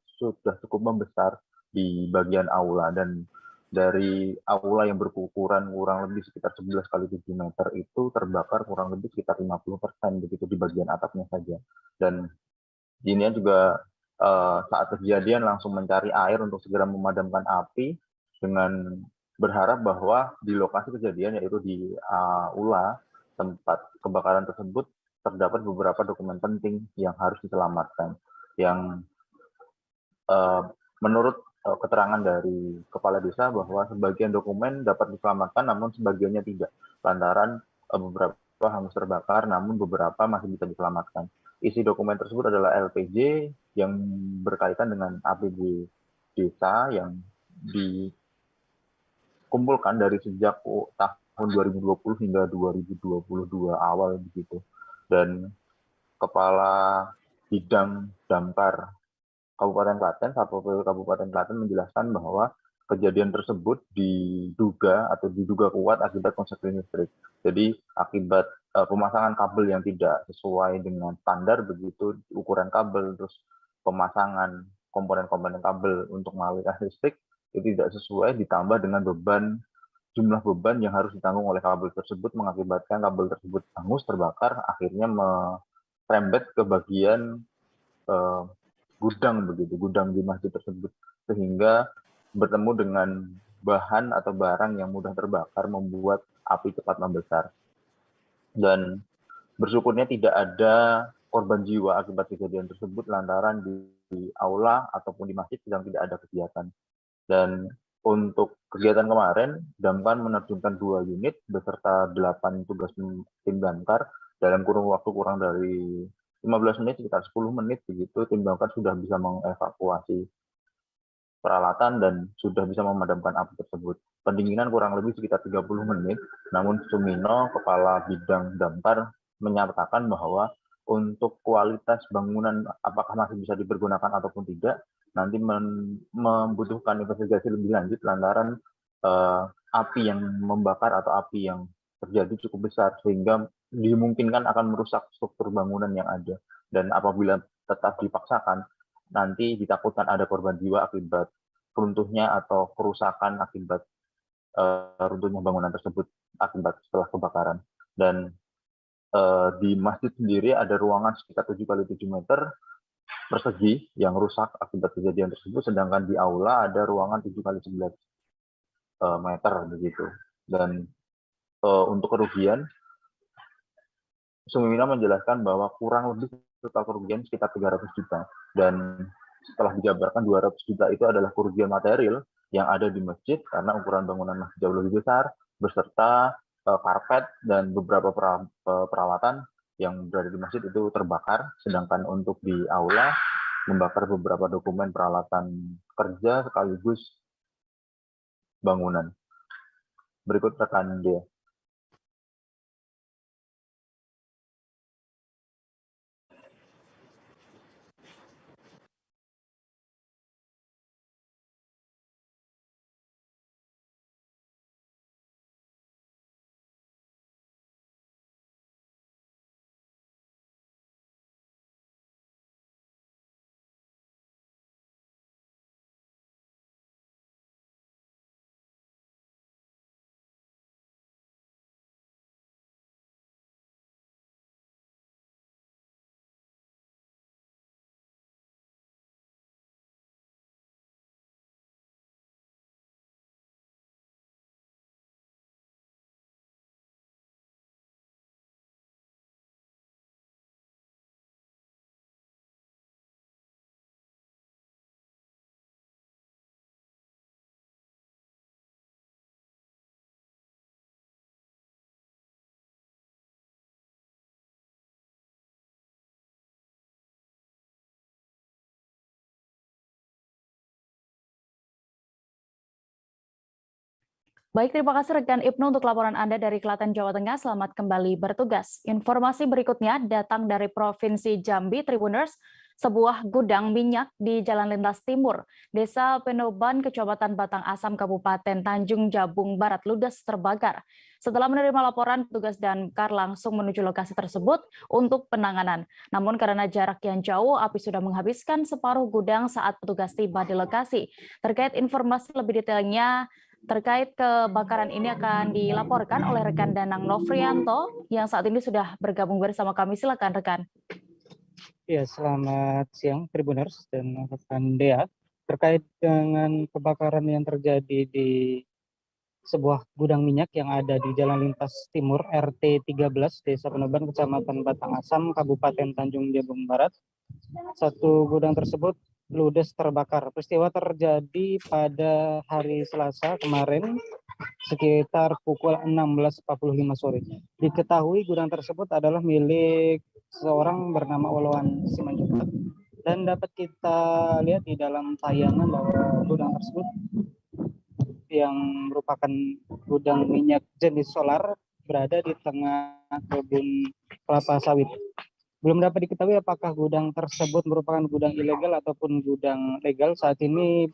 cukup membesar di bagian aula. Dan dari aula yang berukuran kurang lebih sekitar 11 kali 7 meter itu terbakar kurang lebih sekitar 50% begitu di bagian atapnya saja. Dan ini juga saat kejadian langsung mencari air untuk segera memadamkan api dengan berharap bahwa di lokasi kejadian, yaitu di aula tempat kebakaran tersebut, terdapat beberapa dokumen penting yang harus diselamatkan. Yang menurut keterangan dari kepala desa bahwa sebagian dokumen dapat diselamatkan namun sebagiannya tidak, lantaran beberapa hangus terbakar namun beberapa masih bisa diselamatkan. Isi dokumen tersebut adalah LPJ yang berkaitan dengan APB desa yang dikumpulkan dari sejak tahun 2020 hingga 2022 awal begitu. Dan Kepala Bidang Damkar Kabupaten Klaten, Satpol Kabupaten Klaten menjelaskan bahwa kejadian tersebut diduga kuat akibat konsleting listrik. Jadi akibat pemasangan kabel yang tidak sesuai dengan standar begitu, ukuran kabel, terus pemasangan komponen-komponen kabel untuk mengalirkan listrik itu tidak sesuai, ditambah dengan jumlah beban yang harus ditanggung oleh kabel tersebut mengakibatkan kabel tersebut hangus terbakar, akhirnya merembet ke bagian gudang di masjid tersebut, sehingga bertemu dengan bahan atau barang yang mudah terbakar membuat api cepat membesar. Dan bersyukurnya tidak ada korban jiwa akibat kejadian tersebut lantaran di aula ataupun di masjid sedang tidak ada kegiatan. Dan untuk kegiatan kemarin, Damkar menerjunkan 2 unit beserta 8 tugas tim damkar dalam kurun waktu kurang dari 15 menit, sekitar 10 menit begitu, tim damkar sudah bisa mengevakuasi peralatan dan sudah bisa memadamkan api tersebut. Pendinginan kurang lebih sekitar 30 menit, namun Sumino, Kepala Bidang Damkar, menyatakan bahwa untuk kualitas bangunan apakah masih bisa dipergunakan ataupun tidak, nanti membutuhkan investigasi lebih lanjut lantaran api yang membakar atau api yang terjadi cukup besar sehingga dimungkinkan akan merusak struktur bangunan yang ada. Dan apabila tetap dipaksakan, nanti ditakutkan ada korban jiwa akibat runtuhnya atau kerusakan akibat runtuhnya bangunan tersebut. akibat setelah kebakaran. Dan di masjid sendiri ada ruangan sekitar 7 kali 7 meter persegi yang rusak akibat kejadian tersebut, sedangkan di aula ada ruangan 7 kali 11 meter begitu. Dan untuk kerugian, Sumina menjelaskan bahwa kurang lebih total kerugian sekitar 300 juta. Dan setelah dijabarkan 200 juta itu adalah kerugian material yang ada di masjid karena ukuran bangunan masjid jauh lebih besar, beserta karpet dan beberapa perawatan yang berada di masjid itu terbakar. Sedangkan untuk di aula membakar beberapa dokumen peralatan kerja sekaligus bangunan. Berikut rekan dia. Baik, terima kasih rekan Ibnu untuk laporan Anda dari Klaten, Jawa Tengah. Selamat kembali bertugas. Informasi berikutnya datang dari Provinsi Jambi, Tribuners. Sebuah gudang minyak di Jalan Lintas Timur, Desa Penoban, Kecamatan Batang Asam, Kabupaten Tanjung Jabung Barat, ludes terbakar. Setelah menerima laporan, petugas damkar langsung menuju lokasi tersebut untuk penanganan. Namun karena jarak yang jauh, api sudah menghabiskan separuh gudang saat petugas tiba di lokasi. Terkait informasi lebih detailnya, terkait kebakaran ini akan dilaporkan oleh rekan Danang Novrianto yang saat ini sudah bergabung bersama kami. Silakan rekan. Ya, selamat siang Tribuners dan rekan Dea. Terkait dengan kebakaran yang terjadi di sebuah gudang minyak yang ada di Jalan Lintas Timur RT 13 Desa Penoban, Kecamatan Batang Asam, Kabupaten Tanjung Jabung Barat. Satu gudang tersebut ludes terbakar. Peristiwa terjadi pada hari Selasa kemarin sekitar pukul 16.45 sore. Diketahui gudang tersebut adalah milik seorang bernama Olawan Simanjuntak, dan dapat kita lihat di dalam tayangan bahwa gudang tersebut yang merupakan gudang minyak jenis solar berada di tengah kebun kelapa sawit. Belum dapat diketahui apakah gudang tersebut merupakan gudang ilegal ataupun gudang legal. Saat ini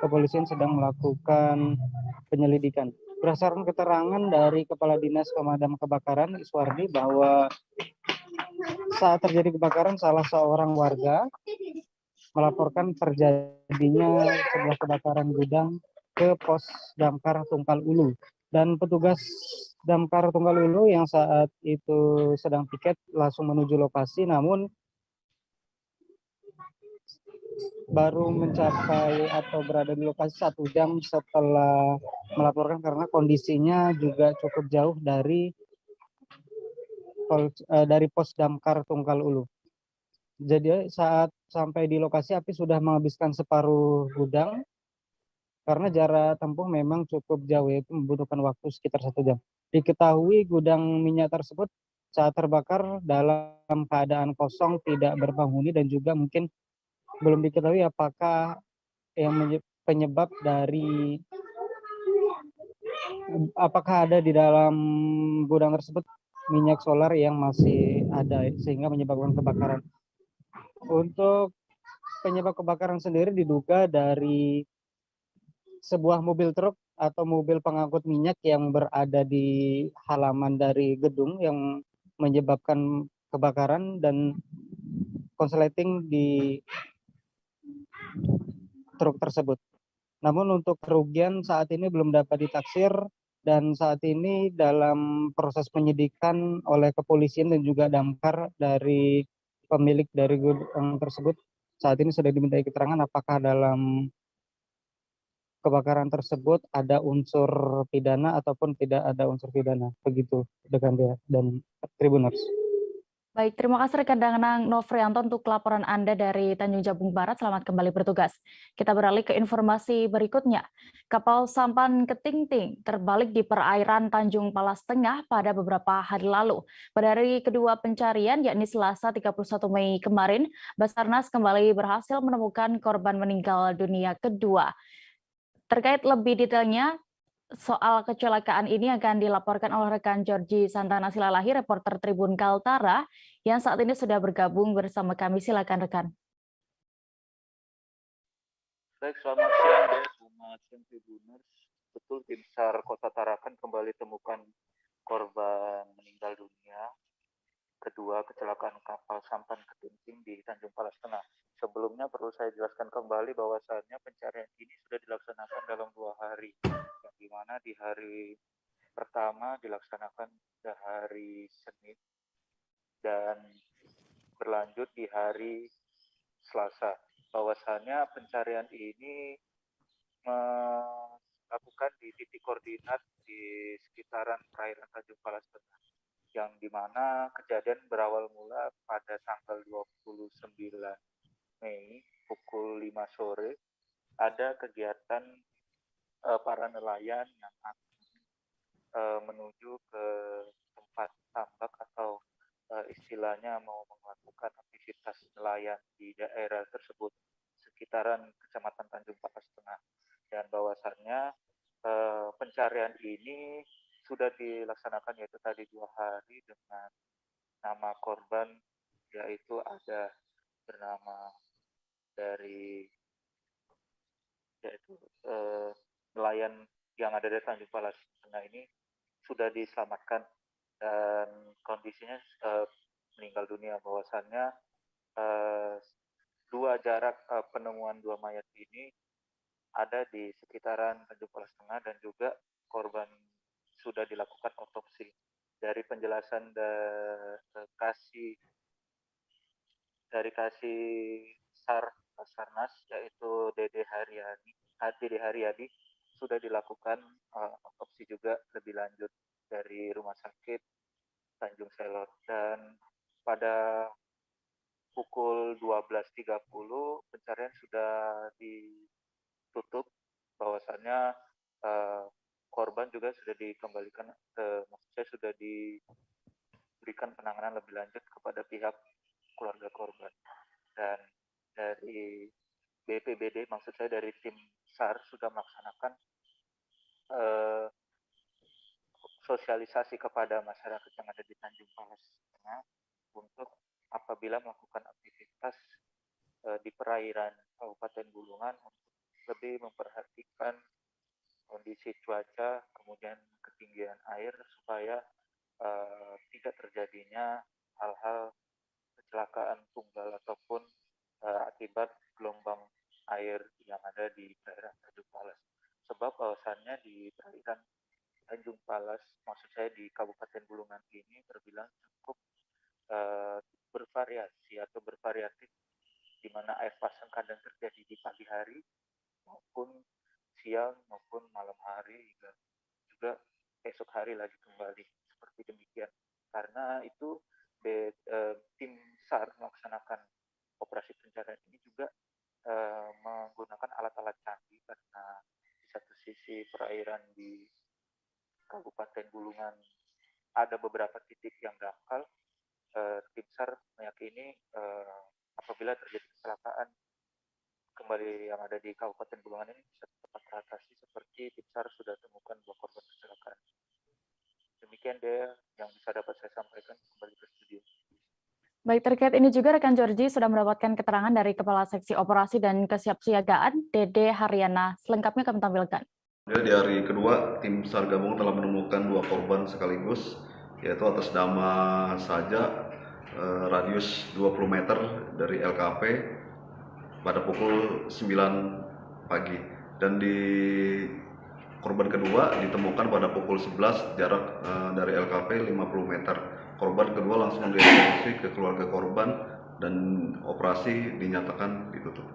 kepolisian sedang melakukan penyelidikan. Berdasarkan keterangan dari Kepala Dinas Pemadam Kebakaran Iswardi bahwa saat terjadi kebakaran salah seorang warga melaporkan terjadinya sebuah kebakaran gudang ke pos damkar Tungkal Ulu, dan petugas damkar Tungkal Ulu yang saat itu sedang piket langsung menuju lokasi, namun baru mencapai atau berada di lokasi 1 jam setelah melaporkan karena kondisinya juga cukup jauh dari pos damkar Tungkal Ulu. Jadi saat sampai di lokasi api sudah menghabiskan separuh gudang karena jarak tempuh memang cukup jauh, yaitu membutuhkan waktu sekitar 1 jam. Diketahui gudang minyak tersebut saat terbakar dalam keadaan kosong, tidak berpenghuni, dan juga mungkin belum diketahui apakah yang penyebab dari apakah ada di dalam gudang tersebut minyak solar yang masih ada sehingga menyebabkan kebakaran. Untuk penyebab kebakaran sendiri diduga dari sebuah mobil truk atau mobil pengangkut minyak yang berada di halaman dari gedung yang menyebabkan kebakaran dan konsleting di truk tersebut. Namun untuk kerugian saat ini belum dapat ditaksir dan saat ini dalam proses penyidikan oleh kepolisian dan juga damkar dari pemilik dari gudang tersebut. Saat ini sudah dimintai keterangan apakah dalam kebakaran tersebut ada unsur pidana ataupun tidak ada unsur pidana. Begitu rekan Dea dan Tribuners. Baik, terima kasih rekan Danang Novrianto untuk laporan Anda dari Tanjung Jabung Barat. Selamat kembali bertugas. Kita beralih ke informasi berikutnya. Kapal sampan Ketingting terbalik di perairan Tanjung Palas Tengah pada beberapa hari lalu. Pada hari kedua pencarian, yakni Selasa 31 Mei kemarin, Basarnas kembali berhasil menemukan korban meninggal dunia kedua. Terkait lebih detailnya, soal kecelakaan ini akan dilaporkan oleh rekan Georgie Santana Silalahi, reporter Tribun Kaltara, yang saat ini sudah bergabung bersama kami. Silakan rekan. Baik, selamat siang deh, selamat siang Tribuners. Betul, tim SAR Kota Tarakan kembali temukan korban meninggal dunia kedua kecelakaan kapal sampan Ketingting di Tanjung Palas Tengah. Sebelumnya perlu saya jelaskan kembali bahwasannya pencarian ini sudah dilaksanakan dalam 2 hari. Di mana di hari pertama dilaksanakan pada hari Senin dan berlanjut di hari Selasa. Bahwasannya pencarian ini melakukan di titik koordinat di sekitaran perairan Tanjung Palas Tengah, yang dimana kejadian berawal mula pada tanggal 29 Mei pukul 5 sore ada kegiatan para nelayan yang menuju ke tempat tambak atau istilahnya mau melakukan aktivitas nelayan di daerah tersebut sekitaran Kecamatan Tanjung Palas Tengah, dan bahwasannya pencarian ini sudah dilaksanakan yaitu tadi 2 hari dengan nama korban yaitu ada bernama dari yaitu nelayan yang ada di Tanjung Palas Tengah ini sudah diselamatkan dan kondisinya meninggal dunia. Bahwasannya jarak penemuan 2 mayat ini ada di sekitaran Tanjung Palas Tengah dan juga korban sudah dilakukan otopsi. Dari penjelasan dari SAR Basarnas yaitu Dede Haryadi sudah dilakukan otopsi juga lebih lanjut dari Rumah Sakit Tanjung Selor, dan pada pukul 12.30 pencarian sudah ditutup. Bahwasannya korban juga sudah dikembalikan sudah diberikan penanganan lebih lanjut kepada pihak keluarga korban, dan dari BPBD, maksud saya dari tim SAR sudah melaksanakan sosialisasi kepada masyarakat yang ada di Tanjung Palas Tengah untuk apabila melakukan aktivitas di perairan Kabupaten Bulungan untuk lebih memperhatikan kondisi cuaca, kemudian ketinggian air supaya tidak terjadinya hal-hal kecelakaan tunggal ataupun akibat gelombang air yang ada di perairan Tanjung Palas. Sebab bahwasannya di perairan Tanjung Palas, maksud saya di Kabupaten Bulungan ini terbilang cukup bervariasi atau bervariatif, di mana air pasang kadang terjadi di pagi hari maupun siang maupun malam hari hingga juga esok hari lagi kembali seperti demikian. Karena itu tim SAR melaksanakan operasi pencarian ini juga menggunakan alat-alat canggih, karena di satu sisi perairan di Kabupaten Bulungan ada beberapa titik yang dangkal. Tim SAR meyakini apabila terjadi kecelakaan kembali yang ada di Kabupaten Bulungan ini bisa tepat teratasi, seperti tim SAR sudah temukan 2 korban kecelakaan. Demikian deh yang bisa dapat saya sampaikan, kembali ke studio. Baik, terkait ini juga rekan Georgie sudah mendapatkan keterangan dari Kepala Seksi Operasi dan Kesiapsiagaan Dede Haryana. Selengkapnya kami tampilkan. Di hari kedua, tim SAR gabungan telah menemukan 2 korban sekaligus, yaitu atas nama Saja, radius 20 meter dari LKP pada pukul 9 pagi. Dan di Korban kedua ditemukan pada pukul 11 jarak dari LKP 50 meter. Korban kedua langsung dievakuasi ke keluarga korban dan operasi dinyatakan ditutup.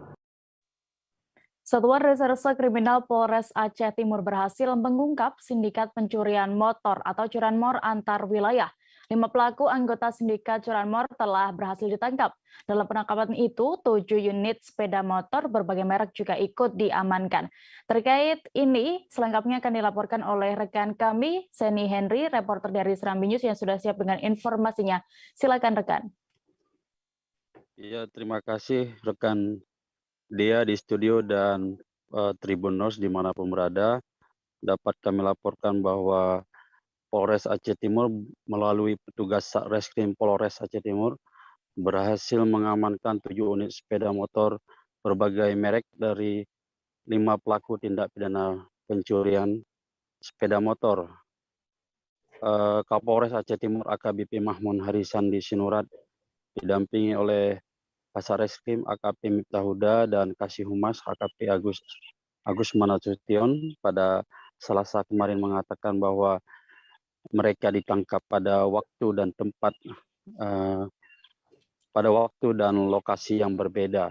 Satuan Reserse Kriminal Polres Aceh Timur berhasil mengungkap sindikat pencurian motor atau curanmor antar wilayah. 5 pelaku anggota sindikat curanmor telah berhasil ditangkap. Dalam penangkapan itu, 7 unit sepeda motor berbagai merek juga ikut diamankan. Terkait ini, selengkapnya akan dilaporkan oleh rekan kami, Seni Henry, reporter dari Serambi News yang sudah siap dengan informasinya. Silakan rekan. Iya, terima kasih rekan Dea di studio dan Tribuners dimanapun berada. Dapat kami laporkan bahwa Polres Aceh Timur melalui petugas Satreskrim Polres Aceh Timur berhasil mengamankan 7 unit sepeda motor berbagai merek dari 5 pelaku tindak pidana pencurian sepeda motor. Kapolres Aceh Timur AKBP Mahmun Harisan di Sinurat didampingi oleh Kasareskrim AKP Miftah Huda dan Kasih Humas AKP Agus Manasution pada Selasa kemarin mengatakan bahwa mereka ditangkap pada waktu dan tempat, pada waktu dan lokasi yang berbeda.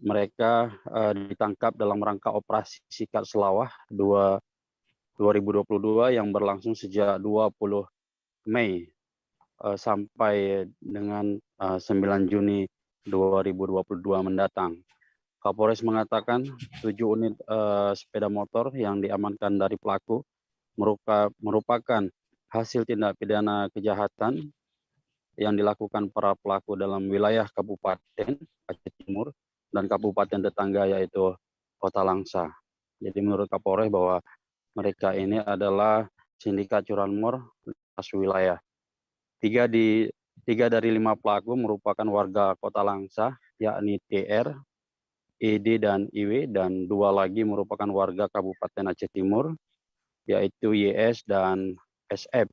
Mereka ditangkap dalam rangka operasi Sikat Selawah 2022 yang berlangsung sejak 20 Mei sampai dengan 9 Juni 2022 mendatang. Kapolres mengatakan 7 unit sepeda motor yang diamankan dari pelaku merupakan hasil tindak pidana kejahatan yang dilakukan para pelaku dalam wilayah Kabupaten Aceh Timur dan kabupaten tetangga yaitu Kota Langsa. Jadi menurut Kapolres bahwa mereka ini adalah sindikat curanmor lintas wilayah. 3 dari 5 pelaku merupakan warga Kota Langsa, yakni TR, ED dan IW, dan 2 lagi merupakan warga Kabupaten Aceh Timur, yaitu YS dan SF.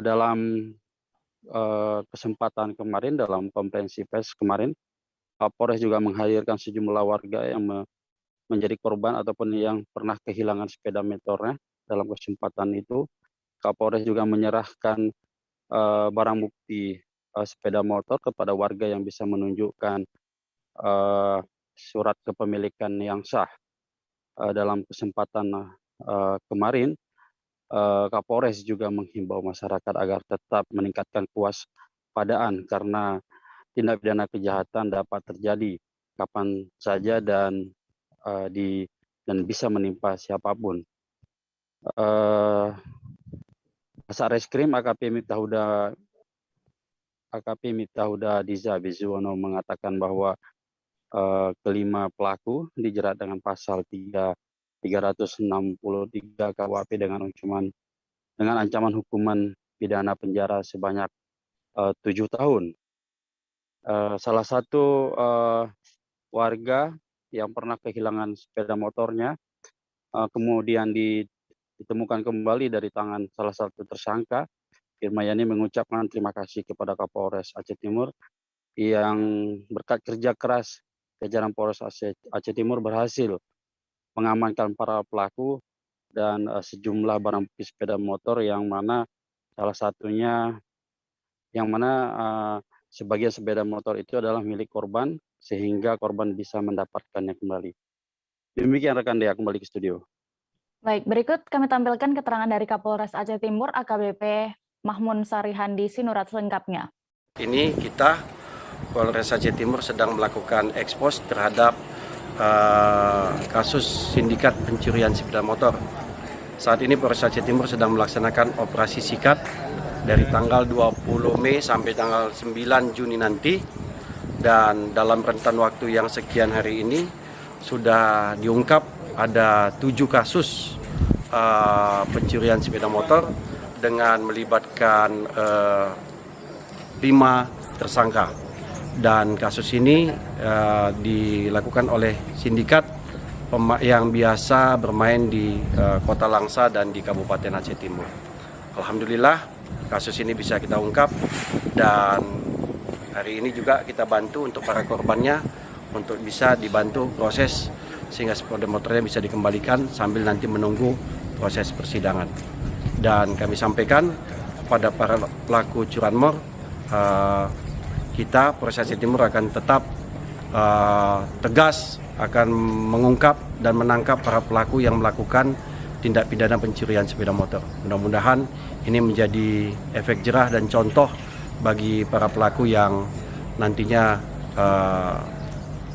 Dalam kesempatan kemarin, dalam konferensi pers kemarin, Kapolres juga menghadirkan sejumlah warga yang menjadi korban ataupun yang pernah kehilangan sepeda motornya. Dalam kesempatan itu, Kapolres juga menyerahkan barang bukti sepeda motor kepada warga yang bisa menunjukkan surat kepemilikan yang sah. Dalam kesempatan kemarin, Kapolres juga menghimbau masyarakat agar tetap meningkatkan kewaspadaan karena tindak pidana kejahatan dapat terjadi kapan saja dan bisa menimpa siapapun. Satreskrim AKP Miftah Huda Diza Bizuwono mengatakan bahwa kelima pelaku dijerat dengan pasal 363 KUHP dengan ancaman hukuman pidana penjara sebanyak 7 tahun. Salah satu warga yang pernah kehilangan sepeda motornya kemudian ditemukan kembali dari tangan salah satu tersangka. Irmayani mengucapkan terima kasih kepada Kapolres Aceh Timur yang berkat kerja keras jajaran Polres Aceh Timur berhasil mengamankan para pelaku dan sejumlah barang bukti sepeda motor yang mana salah satunya sebagian sepeda motor itu adalah milik korban sehingga korban bisa mendapatkannya kembali. Demikian rekan Dea, kembali ke studio. Baik, berikut kami tampilkan keterangan dari Kapolres Aceh Timur AKBP Mahmun Sarihan di Sinurat selengkapnya. Ini kita Polres Aceh Timur sedang melakukan ekspos terhadap kasus sindikat pencurian sepeda motor. Saat ini Polres Aceh Timur sedang melaksanakan operasi sikat dari tanggal 20 Mei sampai tanggal 9 Juni nanti, dan dalam rentan waktu yang sekian hari ini sudah diungkap ada 7 kasus pencurian sepeda motor dengan melibatkan 5 tersangka. Dan kasus ini dilakukan oleh sindikat yang biasa bermain di Kota Langsa dan di Kabupaten Aceh Timur. Alhamdulillah kasus ini bisa kita ungkap, dan hari ini juga kita bantu untuk para korbannya untuk bisa dibantu proses sehingga sepeda motornya bisa dikembalikan sambil nanti menunggu proses persidangan. Dan kami sampaikan pada para pelaku curanmor, kita Polres Aceh Timur akan tetap tegas akan mengungkap dan menangkap para pelaku yang melakukan tindak pidana pencurian sepeda motor. Mudah-mudahan ini menjadi efek jerah dan contoh bagi para pelaku yang nantinya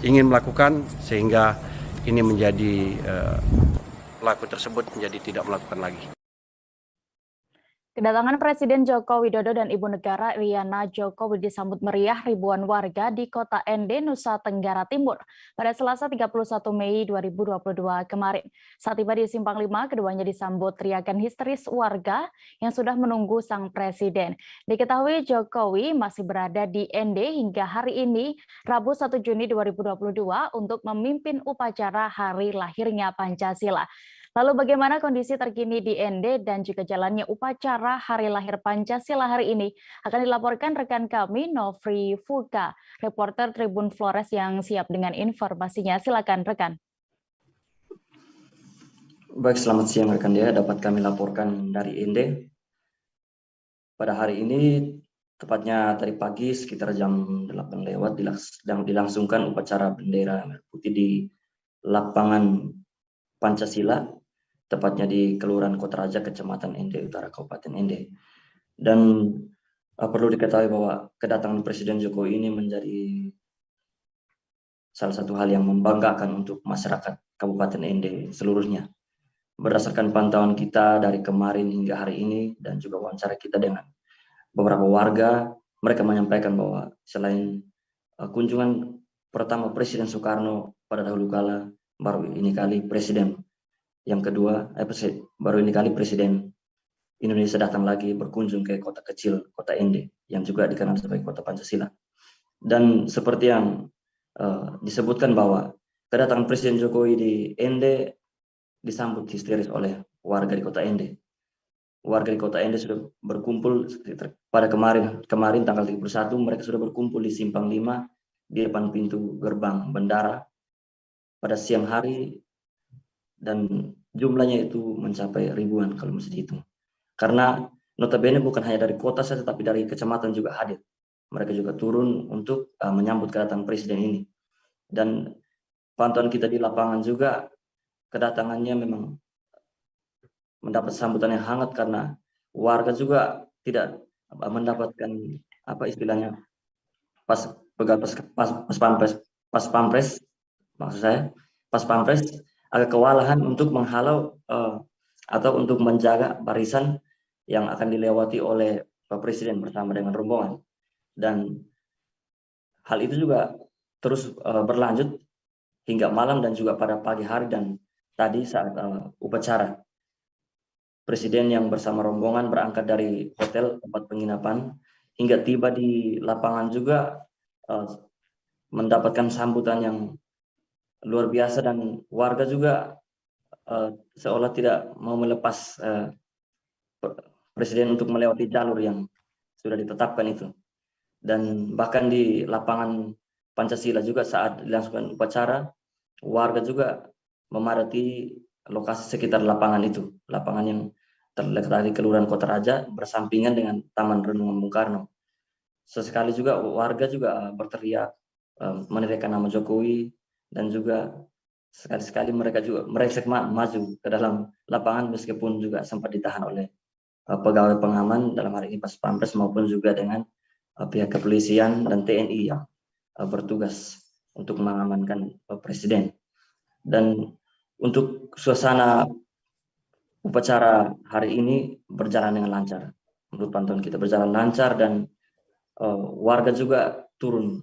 ingin melakukan, sehingga ini menjadi pelaku tersebut menjadi tidak melakukan lagi. Kedatangan Presiden Joko Widodo dan Ibu Negara Iriana Jokowi disambut meriah ribuan warga di Kota Ende, Nusa Tenggara Timur pada Selasa 31 Mei 2022 kemarin. Saat tiba di Simpang 5, keduanya disambut teriakan histeris warga yang sudah menunggu sang presiden. Diketahui Jokowi masih berada di Ende hingga hari ini, Rabu 1 Juni 2022, untuk memimpin upacara hari lahirnya Pancasila. Lalu bagaimana kondisi terkini di Ende dan juga jalannya upacara Hari Lahir Pancasila hari ini akan dilaporkan rekan kami Nofri Fuka, reporter Tribun Flores yang siap dengan informasinya. Silakan rekan. Baik, selamat siang rekan dia. Dapat kami laporkan dari Ende. Pada hari ini, tepatnya tadi pagi sekitar jam 8 lewat dilangsungkan upacara bendera merah putih di lapangan Pancasila, tepatnya di Kelurahan Kota Raja, Kecamatan Ende Utara, Kabupaten Ende. Dan perlu diketahui bahwa kedatangan Presiden Jokowi ini menjadi salah satu hal yang membanggakan untuk masyarakat Kabupaten Ende seluruhnya. Berdasarkan pantauan kita dari kemarin hingga hari ini dan juga wawancara kita dengan beberapa warga, mereka menyampaikan bahwa selain kunjungan pertama Presiden Soekarno pada dahulu kala, baru ini kali Presiden Presiden Indonesia datang lagi berkunjung ke kota kecil, Kota Ende, yang juga dikenal sebagai Kota Pancasila. Dan seperti yang disebutkan bahwa kedatangan Presiden Jokowi di Ende disambut histeris oleh warga di Kota Ende. Warga di Kota Ende sudah berkumpul pada kemarin tanggal 31, mereka sudah berkumpul di Simpang 5 di depan pintu gerbang Bendara pada siang hari, dan jumlahnya itu mencapai ribuan kalau mesti dihitung. Karena notabene bukan hanya dari kota saja, tapi dari kecamatan juga hadir. Mereka juga turun untuk menyambut kedatangan presiden ini. Dan pantauan kita di lapangan juga, kedatangannya memang mendapat sambutan yang hangat karena warga juga tidak mendapatkan pas pampres agak kewalahan untuk menghalau atau untuk menjaga barisan yang akan dilewati oleh Pak Presiden bersama dengan rombongan. Dan hal itu juga terus berlanjut hingga malam dan juga pada pagi hari dan tadi saat upacara. Presiden yang bersama rombongan berangkat dari hotel tempat penginapan hingga tiba di lapangan juga mendapatkan sambutan yang luar biasa, dan warga juga seolah tidak mau melepas presiden untuk melewati jalur yang sudah ditetapkan itu. Dan bahkan di lapangan Pancasila juga saat dilangsungkan upacara, warga juga memadati lokasi sekitar lapangan itu, lapangan yang terletak di Kelurahan Kota Raja bersampingan dengan Taman Renungan Bung Karno. Sesekali juga warga juga berteriak meneriakkan nama Jokowi, dan juga sekali-sekali mereka juga meresek maju ke dalam lapangan meskipun juga sempat ditahan oleh pegawai pengaman, dalam hal ini Pas Pampres maupun juga dengan pihak kepolisian dan TNI yang bertugas untuk mengamankan presiden. Dan untuk suasana upacara hari ini berjalan dengan lancar. Menurut pantauan kita berjalan lancar, dan warga juga turun,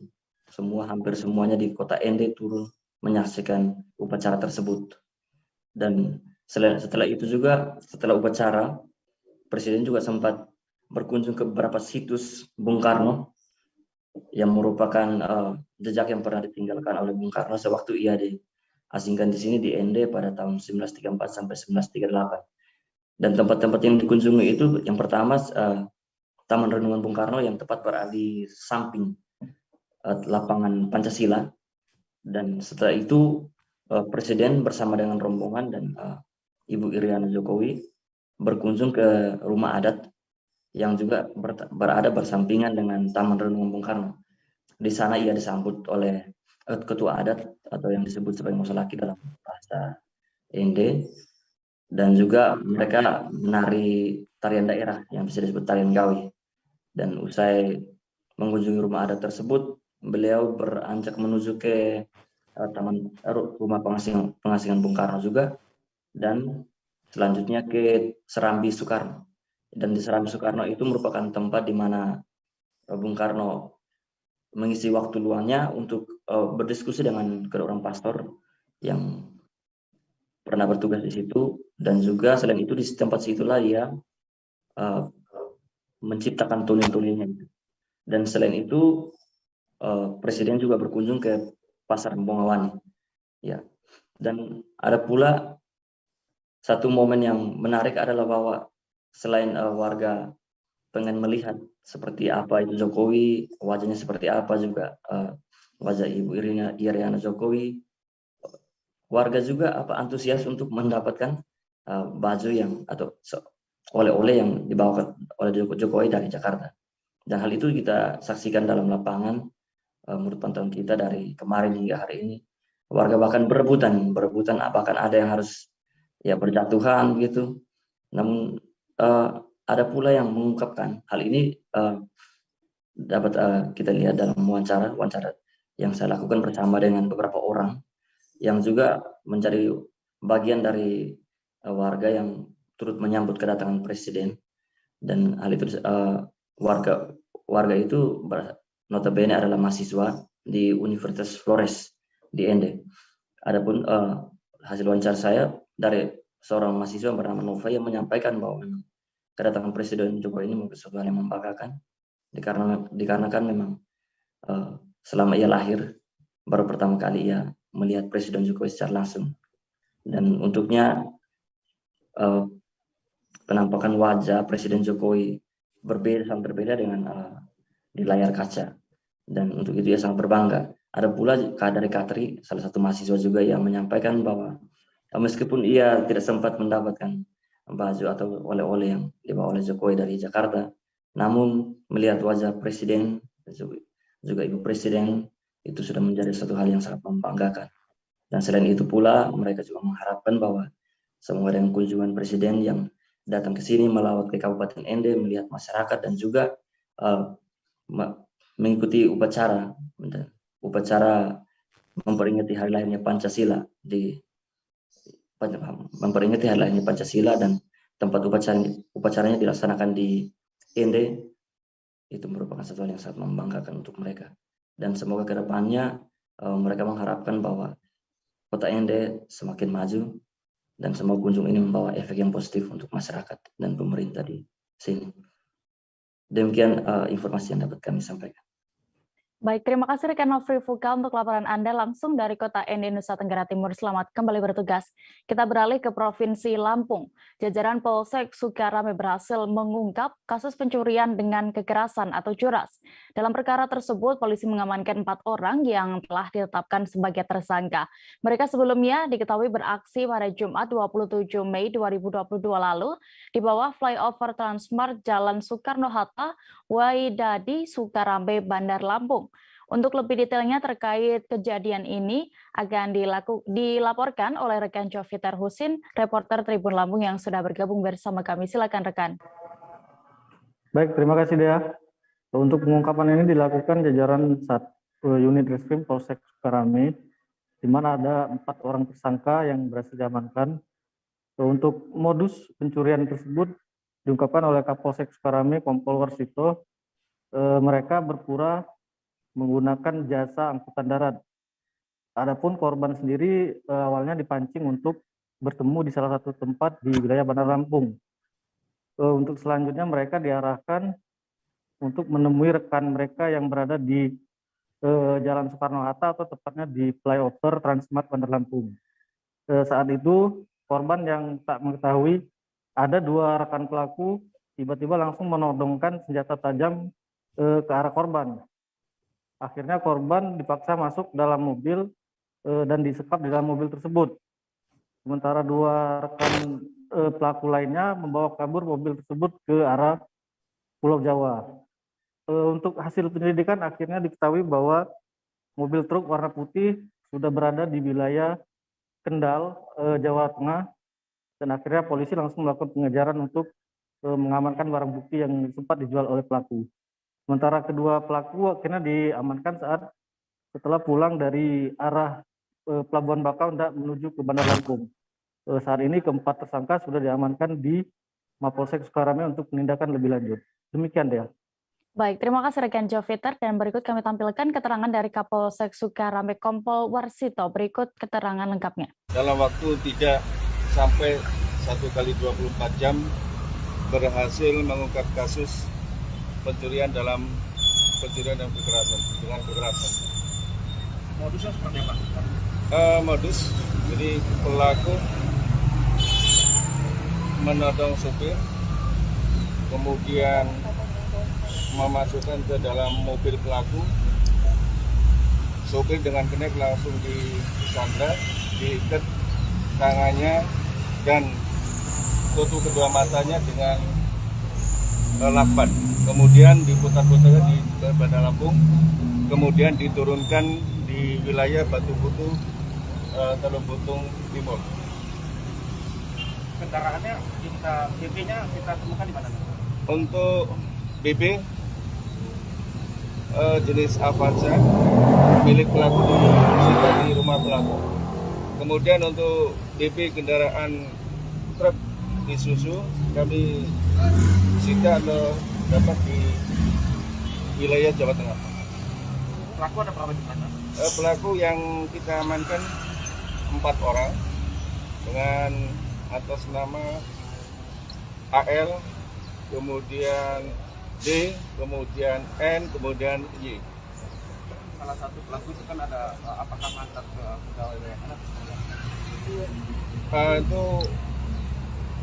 hampir semuanya di Kota Ende turun menyaksikan upacara tersebut. Dan setelah itu juga, setelah upacara, Presiden juga sempat berkunjung ke beberapa situs Bung Karno yang merupakan jejak yang pernah ditinggalkan oleh Bung Karno sewaktu ia diasingkan di sini di Ende pada tahun 1934 sampai 1938. Dan tempat-tempat yang dikunjungi itu yang pertama Taman Renungan Bung Karno yang tepat berada di samping lapangan Pancasila. Dan setelah itu Presiden bersama dengan rombongan dan Ibu Iriana Jokowi berkunjung ke rumah adat yang juga berada bersampingan dengan Taman Renungan Bung Karno. Di sana ia disambut oleh ketua adat atau yang disebut sebagai Mosolaki dalam bahasa Ende, dan juga mereka menari tarian daerah yang bisa disebut tarian Gawi. Dan usai mengunjungi rumah adat tersebut, beliau beranjak menuju ke rumah pengasingan Bung Karno juga, dan selanjutnya ke Serambi Soekarno. Dan di Serambi Soekarno itu merupakan tempat di mana Bung Karno mengisi waktu luangnya untuk berdiskusi dengan kedua orang pastor yang pernah bertugas di situ, dan juga selain itu di tempat situlah dia menciptakan tulen-tulennya. Dan selain itu Presiden juga berkunjung ke Pasar Bongawani. Ya. Dan ada pula satu momen yang menarik adalah bahwa selain warga pengen melihat seperti apa itu Jokowi, wajahnya seperti apa juga wajah Ibu Iriana Jokowi, warga juga antusias untuk mendapatkan baju yang atau oleh-oleh yang dibawa oleh Jokowi dari Jakarta. Dan hal itu kita saksikan dalam lapangan menurut pantauan kita dari kemarin hingga hari ini. Warga bahkan berebutan bahkan ada yang harus ya berjatuhan gitu. Namun ada pula yang mengungkapkan hal ini dapat kita lihat dalam wawancara yang saya lakukan bersama dengan beberapa orang yang juga menjadi bagian dari warga yang turut menyambut kedatangan Presiden. Dan hal itu warga itu notabene adalah mahasiswa di Universitas Flores di Ende. Adapun hasil wawancara saya dari seorang mahasiswa bernama Nova yang menyampaikan bahwa kedatangan Presiden Jokowi ini mungkin sesuatu yang membanggakan dikarenakan memang selama ia lahir baru pertama kali ia melihat Presiden Jokowi secara langsung, dan untuknya penampakan wajah Presiden Jokowi sangat berbeda dengan di layar kaca, dan untuk itu ia sangat berbangga. Ada pula dari Katri, salah satu mahasiswa juga yang menyampaikan bahwa meskipun ia tidak sempat mendapatkan baju atau oleh-oleh yang dibawa oleh Jokowi dari Jakarta, namun melihat wajah Presiden juga Ibu Presiden itu sudah menjadi satu hal yang sangat membanggakan. Dan selain itu pula mereka juga mengharapkan bahwa semua dengan kunjungan Presiden yang datang ke sini melawat ke Kabupaten Ende, melihat masyarakat dan juga mengikuti upacara memperingati hari lahirnya Pancasila dan tempat upacaranya dilaksanakan di Ende, itu merupakan sesuatu yang sangat membanggakan untuk mereka. Dan semoga ke depannya mereka mengharapkan bahwa Kota Ende semakin maju dan semua kunjung ini membawa efek yang positif untuk masyarakat dan pemerintah di sini. Demikian informasi yang dapat kami sampaikan. Baik, terima kasih rekan Nofri Fuka untuk laporan Anda langsung dari Kota Ende, Nusa Tenggara Timur. Selamat kembali bertugas. Kita beralih ke Provinsi Lampung. Jajaran Polsek Sukarame berhasil mengungkap kasus pencurian dengan kekerasan atau curas. Dalam perkara tersebut, polisi mengamankan 4 orang yang telah ditetapkan sebagai tersangka. Mereka sebelumnya diketahui beraksi pada Jumat 27 Mei 2022 lalu di bawah flyover Transmart Jalan Soekarno-Hatta, Waidadi, Sukarame, Bandar Lampung. Untuk lebih detailnya terkait kejadian ini akan dilaporkan oleh rekan Joviter Husin, reporter Tribun Lampung yang sudah bergabung bersama kami. Silakan rekan. Baik, terima kasih Dea. Untuk pengungkapan ini dilakukan jajaran unit Reskrim Polsek Sukarame, di mana ada 4 orang tersangka yang berhasil diamankan. Untuk modus pencurian tersebut diungkapkan oleh Kapolsek Sukarame, Kompol Warsito. Mereka berpura menggunakan jasa angkutan darat. Adapun korban sendiri awalnya dipancing untuk bertemu di salah satu tempat di wilayah Bandar Lampung. Untuk selanjutnya mereka diarahkan untuk menemui rekan mereka yang berada di Jalan Soekarno-Hatta atau tepatnya di flyover Transmart Bandar Lampung. Saat itu korban yang tak mengetahui ada 2 rekan pelaku tiba-tiba langsung menodongkan senjata tajam ke arah korban. Akhirnya korban dipaksa masuk dalam mobil dan disekap di dalam mobil tersebut. Sementara 2 rekan pelaku lainnya membawa kabur mobil tersebut ke arah Pulau Jawa. Untuk hasil penyelidikan akhirnya diketahui bahwa mobil truk warna putih sudah berada di wilayah Kendal, Jawa Tengah, dan akhirnya polisi langsung melakukan pengejaran untuk mengamankan barang bukti yang sempat dijual oleh pelaku. Sementara kedua pelaku akhirnya diamankan setelah pulang dari arah Pelabuhan Bakau hendak menuju ke Bandar Lampung. Saat ini keempat tersangka sudah diamankan di Mapolsek Sukarame untuk penindakan lebih lanjut. Demikian, Dea. Baik, terima kasih rekan Joviter, dan berikut kami tampilkan keterangan dari Kapolsek Sukarame Kompol Warsito. Berikut keterangan lengkapnya. Dalam waktu tidak sampai 1x24 jam berhasil mengungkap kasus pencurian dan kekerasan dengan kekerasan. Modusnya seperti apa? Modus, jadi pelaku menodong supir, kemudian memasukkan ke dalam mobil pelaku, sopir dengan kenek langsung disandra, diikat tangannya dan tutup kedua matanya dengan lakban. Kemudian diputar-putar di Bandar Lampung, kemudian diturunkan di wilayah Batu Butuh, Teluk Butung Timur. Kendaraannya BB-nya kita temukan di mana? Untuk BB jenis Avanza milik pelaku di rumah pelaku. Kemudian untuk BB kendaraan truk Isuzu kami sita atau dapat di wilayah Jawa Tengah. Pelaku ada berapa di sana? Pelaku yang kita amankan 4 orang dengan atas nama AL, kemudian D, kemudian N, kemudian Y. Salah satu pelaku itu kan ada apakah mantan ke pegawai BNN? Itu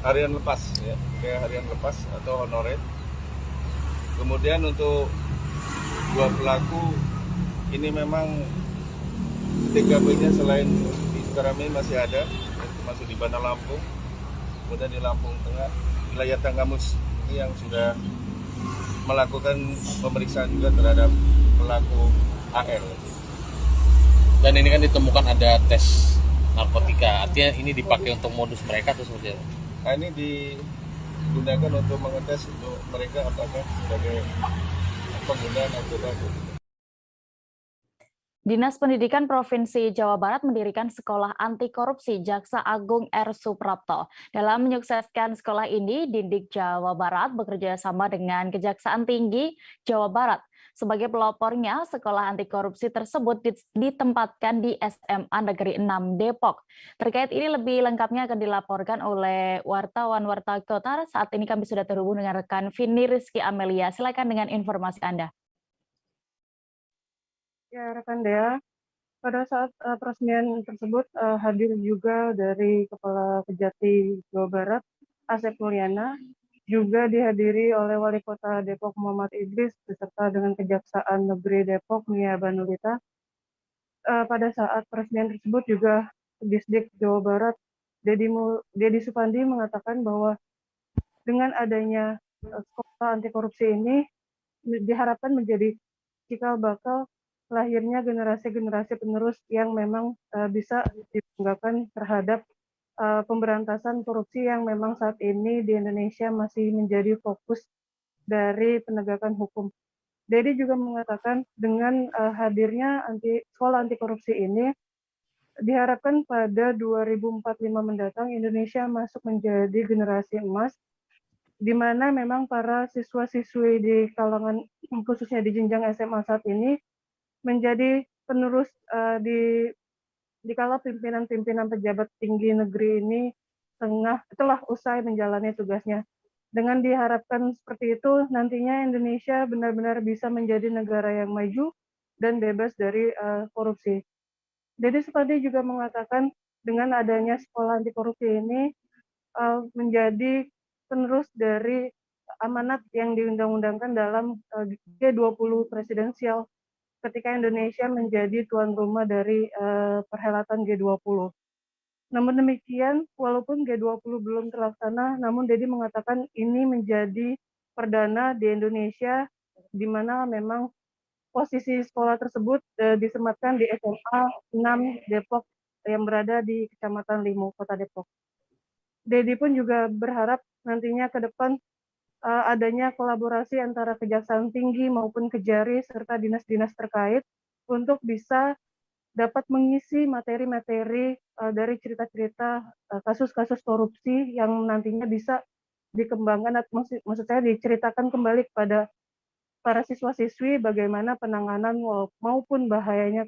harian lepas ya, kayak harian lepas atau honorer. Kemudian untuk 2 pelaku ini memang TKP-nya selain di Sukarame masih ada, termasuk di Bandar Lampung, kemudian di Lampung Tengah, wilayah Tanggamus ini yang sudah melakukan pemeriksaan juga terhadap pelaku AL. Dan ini kan ditemukan ada tes narkotika, artinya ini dipakai untuk modus mereka atau seperti apa? Nah, ini digunakan untuk mengetes untuk mereka apakah sebagai pengguna narkoba. Dinas Pendidikan Provinsi Jawa Barat mendirikan Sekolah Anti Korupsi Jaksa Agung R. Suprapto. Dalam menyukseskan sekolah ini, Dindik Jawa Barat bekerja sama dengan Kejaksaan Tinggi Jawa Barat. Sebagai pelopornya, sekolah anti korupsi tersebut ditempatkan di SMA Negeri 6 Depok. Terkait ini lebih lengkapnya akan dilaporkan oleh wartawan Warta Kota. Saat ini kami sudah terhubung dengan rekan Vini Rizky Amelia. Silakan dengan informasi Anda. Ya, rekan Dea, pada saat peresmian tersebut hadir juga dari Kepala Kejati Jawa Barat, Asep Mulyana, juga dihadiri oleh Wali Kota Depok Muhammad Idris, beserta dengan Kejaksaan Negeri Depok Mia Banulita. Pada saat peresmian tersebut juga Disdik Jawa Barat, Dedi Supandi mengatakan bahwa dengan adanya sekolah anti korupsi ini diharapkan menjadi cikal bakal lahirnya generasi-generasi penerus yang memang bisa dibanggakan terhadap pemberantasan korupsi yang memang saat ini di Indonesia masih menjadi fokus dari penegakan hukum. Dedi juga mengatakan dengan hadirnya sekolah anti korupsi ini diharapkan pada 2045 mendatang Indonesia masuk menjadi generasi emas, di mana memang para siswa-siswi di kalangan khususnya di jenjang SMA saat ini menjadi penerus di kala pimpinan-pimpinan pejabat tinggi negeri ini telah usai menjalani tugasnya. Dengan diharapkan seperti itu, nantinya Indonesia benar-benar bisa menjadi negara yang maju dan bebas dari korupsi. Dedi Supandi juga mengatakan dengan adanya sekolah anti korupsi ini menjadi penerus dari amanat yang diundang-undangkan dalam G20 presidensial ketika Indonesia menjadi tuan rumah dari perhelatan G20. Namun demikian, walaupun G20 belum terlaksana, namun Dedi mengatakan ini menjadi perdana di Indonesia, di mana memang posisi sekolah tersebut disematkan di SMA 6 Depok yang berada di Kecamatan Limo, Kota Depok. Dedi pun juga berharap nantinya ke depan adanya kolaborasi antara Kejaksaan Tinggi maupun Kejari serta dinas-dinas terkait untuk bisa dapat mengisi materi-materi dari cerita-cerita kasus-kasus korupsi yang nantinya bisa dikembangkan, maksud saya diceritakan kembali kepada para siswa-siswi bagaimana penanganan maupun bahayanya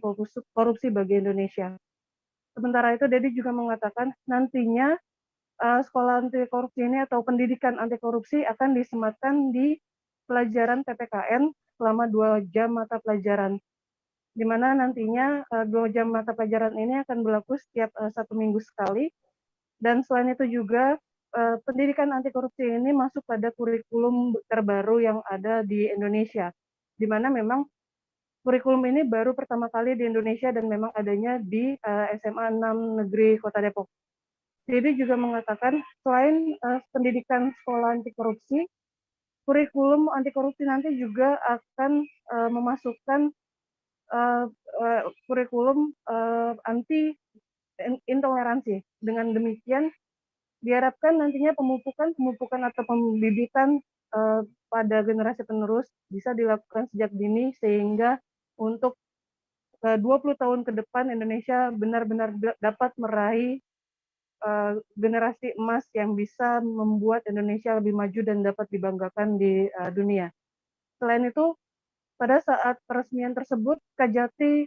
korupsi bagi Indonesia. Sementara itu, Dedi juga mengatakan nantinya sekolah anti korupsi ini atau pendidikan anti korupsi akan disematkan di pelajaran PPKN selama 2 jam mata pelajaran, di mana nantinya 2 jam mata pelajaran ini akan berlaku setiap 1 minggu sekali. Dan selain itu juga pendidikan anti korupsi ini masuk pada kurikulum terbaru yang ada di Indonesia, di mana memang kurikulum ini baru pertama kali di Indonesia dan memang adanya di SMA 6 Negeri Kota Depok. Jadi juga mengatakan selain pendidikan sekolah anti korupsi, kurikulum anti korupsi nanti juga akan memasukkan kurikulum anti intoleransi. Dengan demikian diharapkan nantinya pemupukan atau pembibitan pada generasi penerus bisa dilakukan sejak dini sehingga untuk 20 tahun ke depan Indonesia benar-benar dapat meraih generasi emas yang bisa membuat Indonesia lebih maju dan dapat dibanggakan di dunia. Selain itu, pada saat peresmian tersebut, Kajati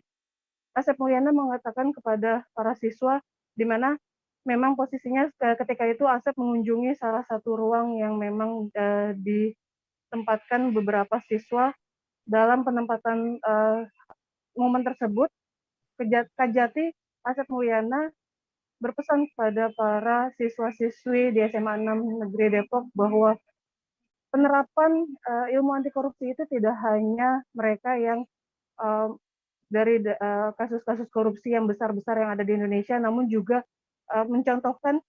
Asep Mulyana mengatakan kepada para siswa, di mana memang posisinya ketika itu Asep mengunjungi salah satu ruang yang memang ditempatkan beberapa siswa. Dalam penempatan momen tersebut, Kajati Asep Mulyana berpesan kepada para siswa-siswi di SMA 6 Negeri Depok bahwa penerapan ilmu anti korupsi itu tidak hanya mereka yang dari kasus-kasus korupsi yang besar-besar yang ada di Indonesia, namun juga mencontohkan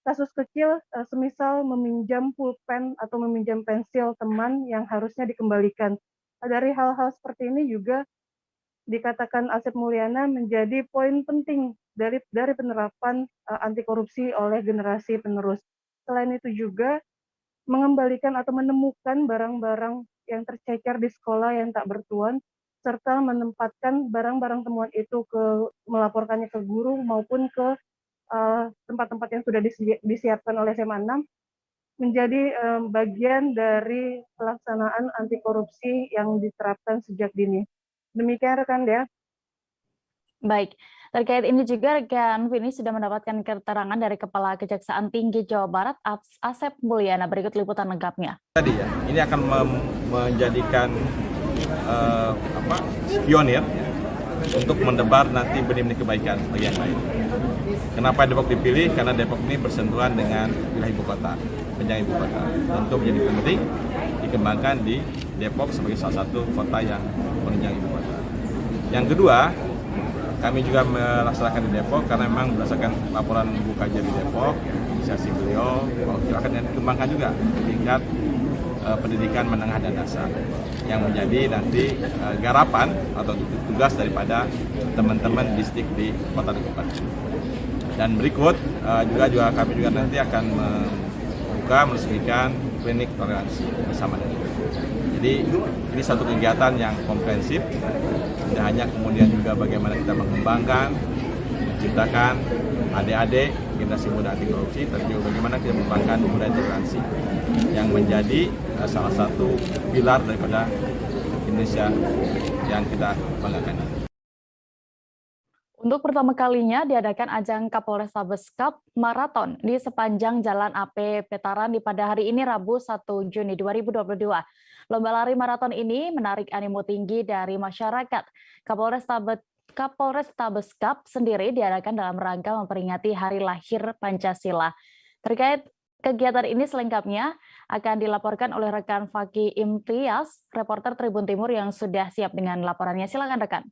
kasus kecil semisal meminjam pulpen atau meminjam pensil teman yang harusnya dikembalikan. Dari hal-hal seperti ini juga dikatakan Asep Mulyana menjadi poin penting dari penerapan anti korupsi oleh generasi penerus. Selain itu juga mengembalikan atau menemukan barang-barang yang tercecer di sekolah yang tak bertuan, serta menempatkan barang-barang temuan itu melaporkannya ke guru maupun ke tempat-tempat yang sudah disiapkan oleh SMA 6 menjadi bagian dari pelaksanaan anti korupsi yang diterapkan sejak dini. Demikian rekan Dea. Baik, terkait ini juga rekan Vini sudah mendapatkan keterangan dari Kepala Kejaksaan Tinggi Jawa Barat Asep Mulyana. Berikut liputan lengkapnya. Tadi ya, ini akan menjadikan pionir untuk mendebar nanti benih-benih kebaikan bagi yang lain. Kenapa Depok dipilih? Karena Depok ini bersentuhan dengan wilayah ibu kota, penjang ibu kota. Tentu menjadi penting dikembangkan di Depok sebagai salah satu kota yang penunjang ibu kota. Yang kedua, kami juga melaksanakan di Depok karena memang berdasarkan laporan Bu Kaja di Depok, inisiasi beliau, bahwa kita akan dikembangkan juga tingkat pendidikan menengah dan dasar yang menjadi nanti garapan atau tugas daripada teman-teman distrik di Kota Depok. Dan berikut kami juga nanti akan membuka meresmikan klinik toleransi bersama dengan. Jadi ini satu kegiatan yang komprehensif, tidak hanya kemudian juga bagaimana kita mengembangkan, menciptakan adik-adik generasi muda anti korupsi, tapi juga bagaimana kita mengembangkan budaya toleransi yang menjadi salah satu pilar daripada Indonesia yang kita banggakan. Untuk pertama kalinya diadakan ajang Kapolrestabes Cup Marathon di sepanjang Jalan AP Petaran pada hari ini Rabu 1 Juni 2022. Lomba lari maraton ini menarik animo tinggi dari masyarakat. Kapolrestabes Cup sendiri diadakan dalam rangka memperingati hari lahir Pancasila. Terkait Kegiatan ini selengkapnya akan dilaporkan oleh rekan Fakih Imtiaz, reporter Tribun Timur yang sudah siap dengan laporannya. Silakan rekan.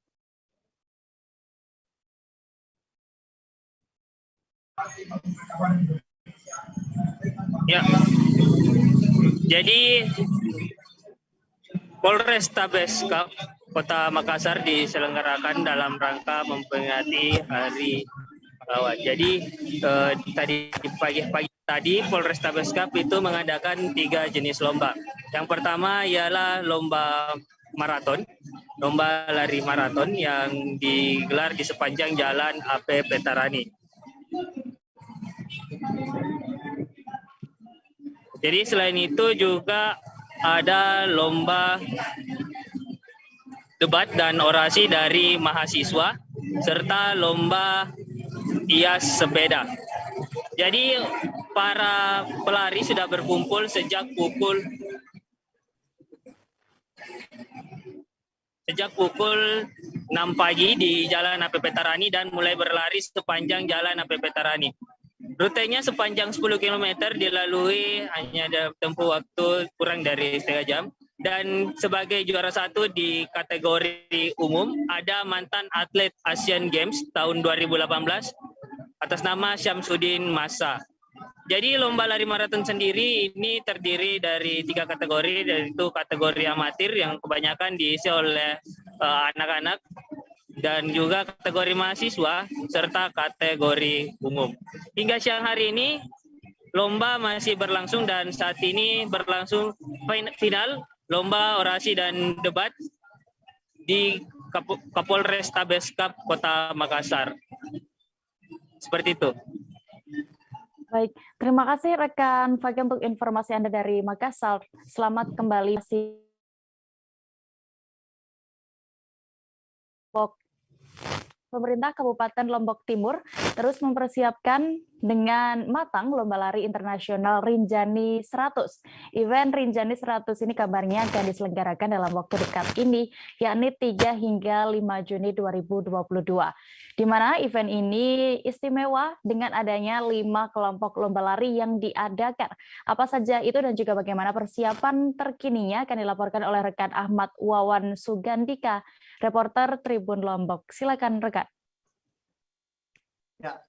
Ya, jadi Polrestabes Kota Makassar diselenggarakan dalam rangka memperingati Hari Pahlawan. Jadi tadi pagi tadi Polrestabes Cup itu mengadakan 3 jenis lomba. Yang pertama ialah lomba maraton, lomba lari maraton yang digelar di sepanjang Jalan AP Petarani. Jadi selain itu juga ada lomba debat dan orasi dari mahasiswa serta lomba hias sepeda. Jadi para pelari sudah berkumpul sejak pukul 6 pagi di Jalan AP Petarani dan mulai berlari sepanjang Jalan AP Petarani. Rutenya sepanjang 10 km dilalui hanya tempuh waktu kurang dari setengah jam. Dan sebagai juara 1 di kategori umum ada mantan atlet Asian Games tahun 2018 atas nama Syamsuddin Masa. Jadi lomba lari maraton sendiri ini terdiri dari 3 kategori, yaitu kategori amatir yang kebanyakan diisi oleh anak-anak, dan juga kategori mahasiswa serta kategori umum. Hingga siang hari ini lomba masih berlangsung dan saat ini berlangsung final lomba orasi dan debat di Kapolrestabes Cup Kota Makassar. Seperti itu. Baik, terima kasih rekan Fakih untuk informasi Anda dari Makassar. Selamat kembali. Pemerintah Kabupaten Lombok Timur terus mempersiapkan dengan matang lomba lari internasional Rinjani 100. Event Rinjani 100 ini kabarnya akan diselenggarakan dalam waktu dekat ini, yakni 3 hingga 5 Juni 2022. Di mana event ini istimewa dengan adanya 5 kelompok lomba lari yang diadakan. Apa saja itu dan juga bagaimana persiapan terkininya akan dilaporkan oleh rekan Ahmad Wawan Sugandika, reporter Tribun Lombok. Silakan rekan. Ya,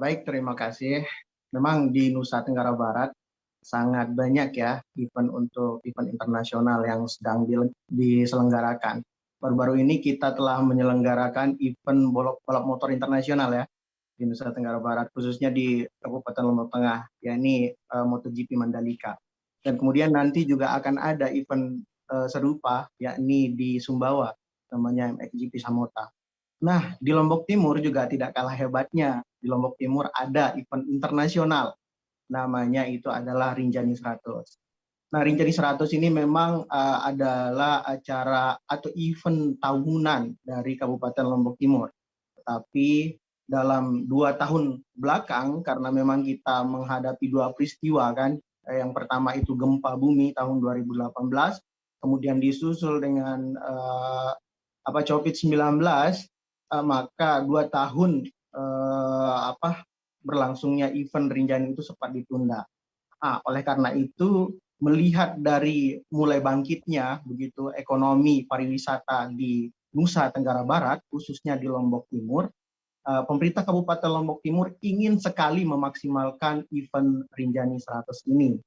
baik, terima kasih. Memang di Nusa Tenggara Barat sangat banyak ya event internasional yang sedang diselenggarakan. Baru-baru ini kita telah menyelenggarakan event balap motor internasional ya di Nusa Tenggara Barat, khususnya di Kabupaten Lombok Tengah, yakni MotoGP Mandalika. Dan kemudian nanti juga akan ada event serupa yakni di Sumbawa, namanya MXGP Samota. Nah, di Lombok Timur juga tidak kalah hebatnya. Di Lombok Timur ada event internasional, namanya itu adalah Rinjani 100. Nah, Rinjani 100 ini memang adalah acara atau event tahunan dari Kabupaten Lombok Timur. Tapi dalam 2 tahun belakang, karena memang kita menghadapi 2 peristiwa kan, yang pertama itu gempa bumi tahun 2018, kemudian disusul dengan COVID-19, maka 2 tahun berlangsungnya event Rinjani itu sempat ditunda. Oleh karena itu, melihat dari mulai bangkitnya begitu ekonomi pariwisata di Nusa Tenggara Barat, khususnya di Lombok Timur, pemerintah Kabupaten Lombok Timur ingin sekali memaksimalkan event Rinjani 100 ini.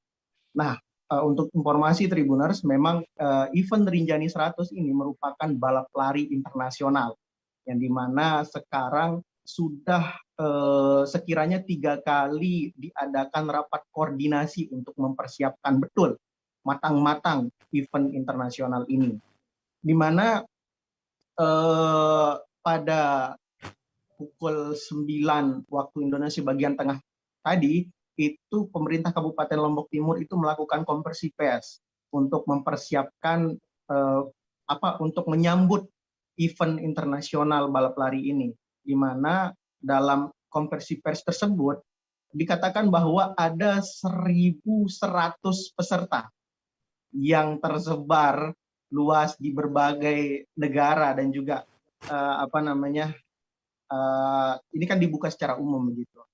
Nah, untuk informasi Tribuners, memang event Rinjani 100 ini merupakan balap lari internasional, yang dimana sekarang sudah sekiranya 3 kali diadakan rapat koordinasi untuk mempersiapkan betul matang-matang event internasional ini. Dimana pada pukul 9 waktu Indonesia bagian tengah tadi, itu pemerintah Kabupaten Lombok Timur itu melakukan konversi pers untuk mempersiapkan untuk menyambut event internasional balap lari ini, di mana dalam konversi pers tersebut dikatakan bahwa ada 1.100 peserta yang tersebar luas di berbagai negara dan juga ini kan dibuka secara umum begitu.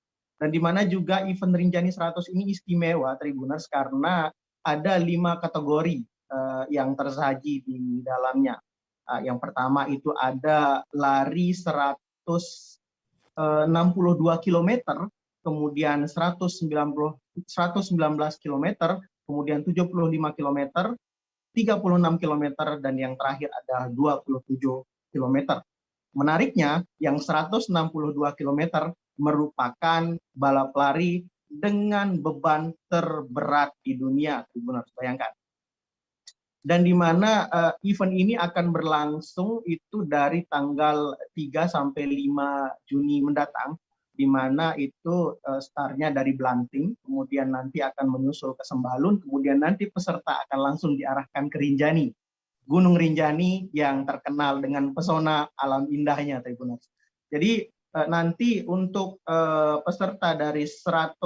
Dan di mana juga event Rinjani 100 ini istimewa Tribuners karena ada 5 kategori yang tersaji di dalamnya. Yang pertama itu ada lari 162 km, kemudian 119 km, kemudian 75 km, 36 km, dan yang terakhir adalah 27 km. Menariknya, yang 162 km merupakan balap lari dengan beban terberat di dunia, Tribuners, bayangkan. Dan di mana event ini akan berlangsung itu dari tanggal 3 sampai 5 Juni mendatang, di mana itu startnya dari Blanting, kemudian nanti akan menyusul ke Sembalun, kemudian nanti peserta akan langsung diarahkan ke Rinjani, Gunung Rinjani yang terkenal dengan pesona alam indahnya, Tribuners. Jadi nanti untuk peserta dari 162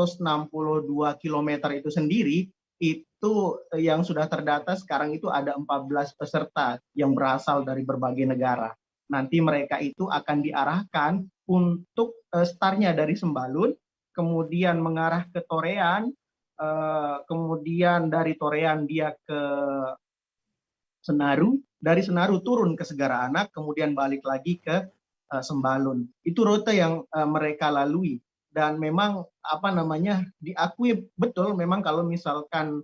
km itu sendiri, itu yang sudah terdata sekarang itu ada 14 peserta yang berasal dari berbagai negara. Nanti mereka itu akan diarahkan untuk startnya dari Sembalun, kemudian mengarah ke Torean, kemudian dari Torean dia ke Senaru, dari Senaru turun ke Segara Anak, kemudian balik lagi ke Sembalun. Itu rute yang mereka lalui. Dan memang diakui betul memang kalau misalkan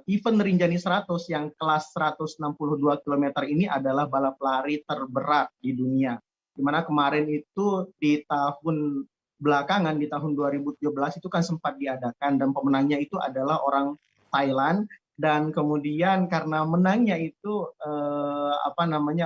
event Rinjani 100 yang kelas 162 km ini adalah balap lari terberat di dunia. Dimana kemarin itu di tahun belakangan, di tahun 2017 itu kan sempat diadakan dan pemenangnya itu adalah orang Thailand, dan kemudian karena menangnya itu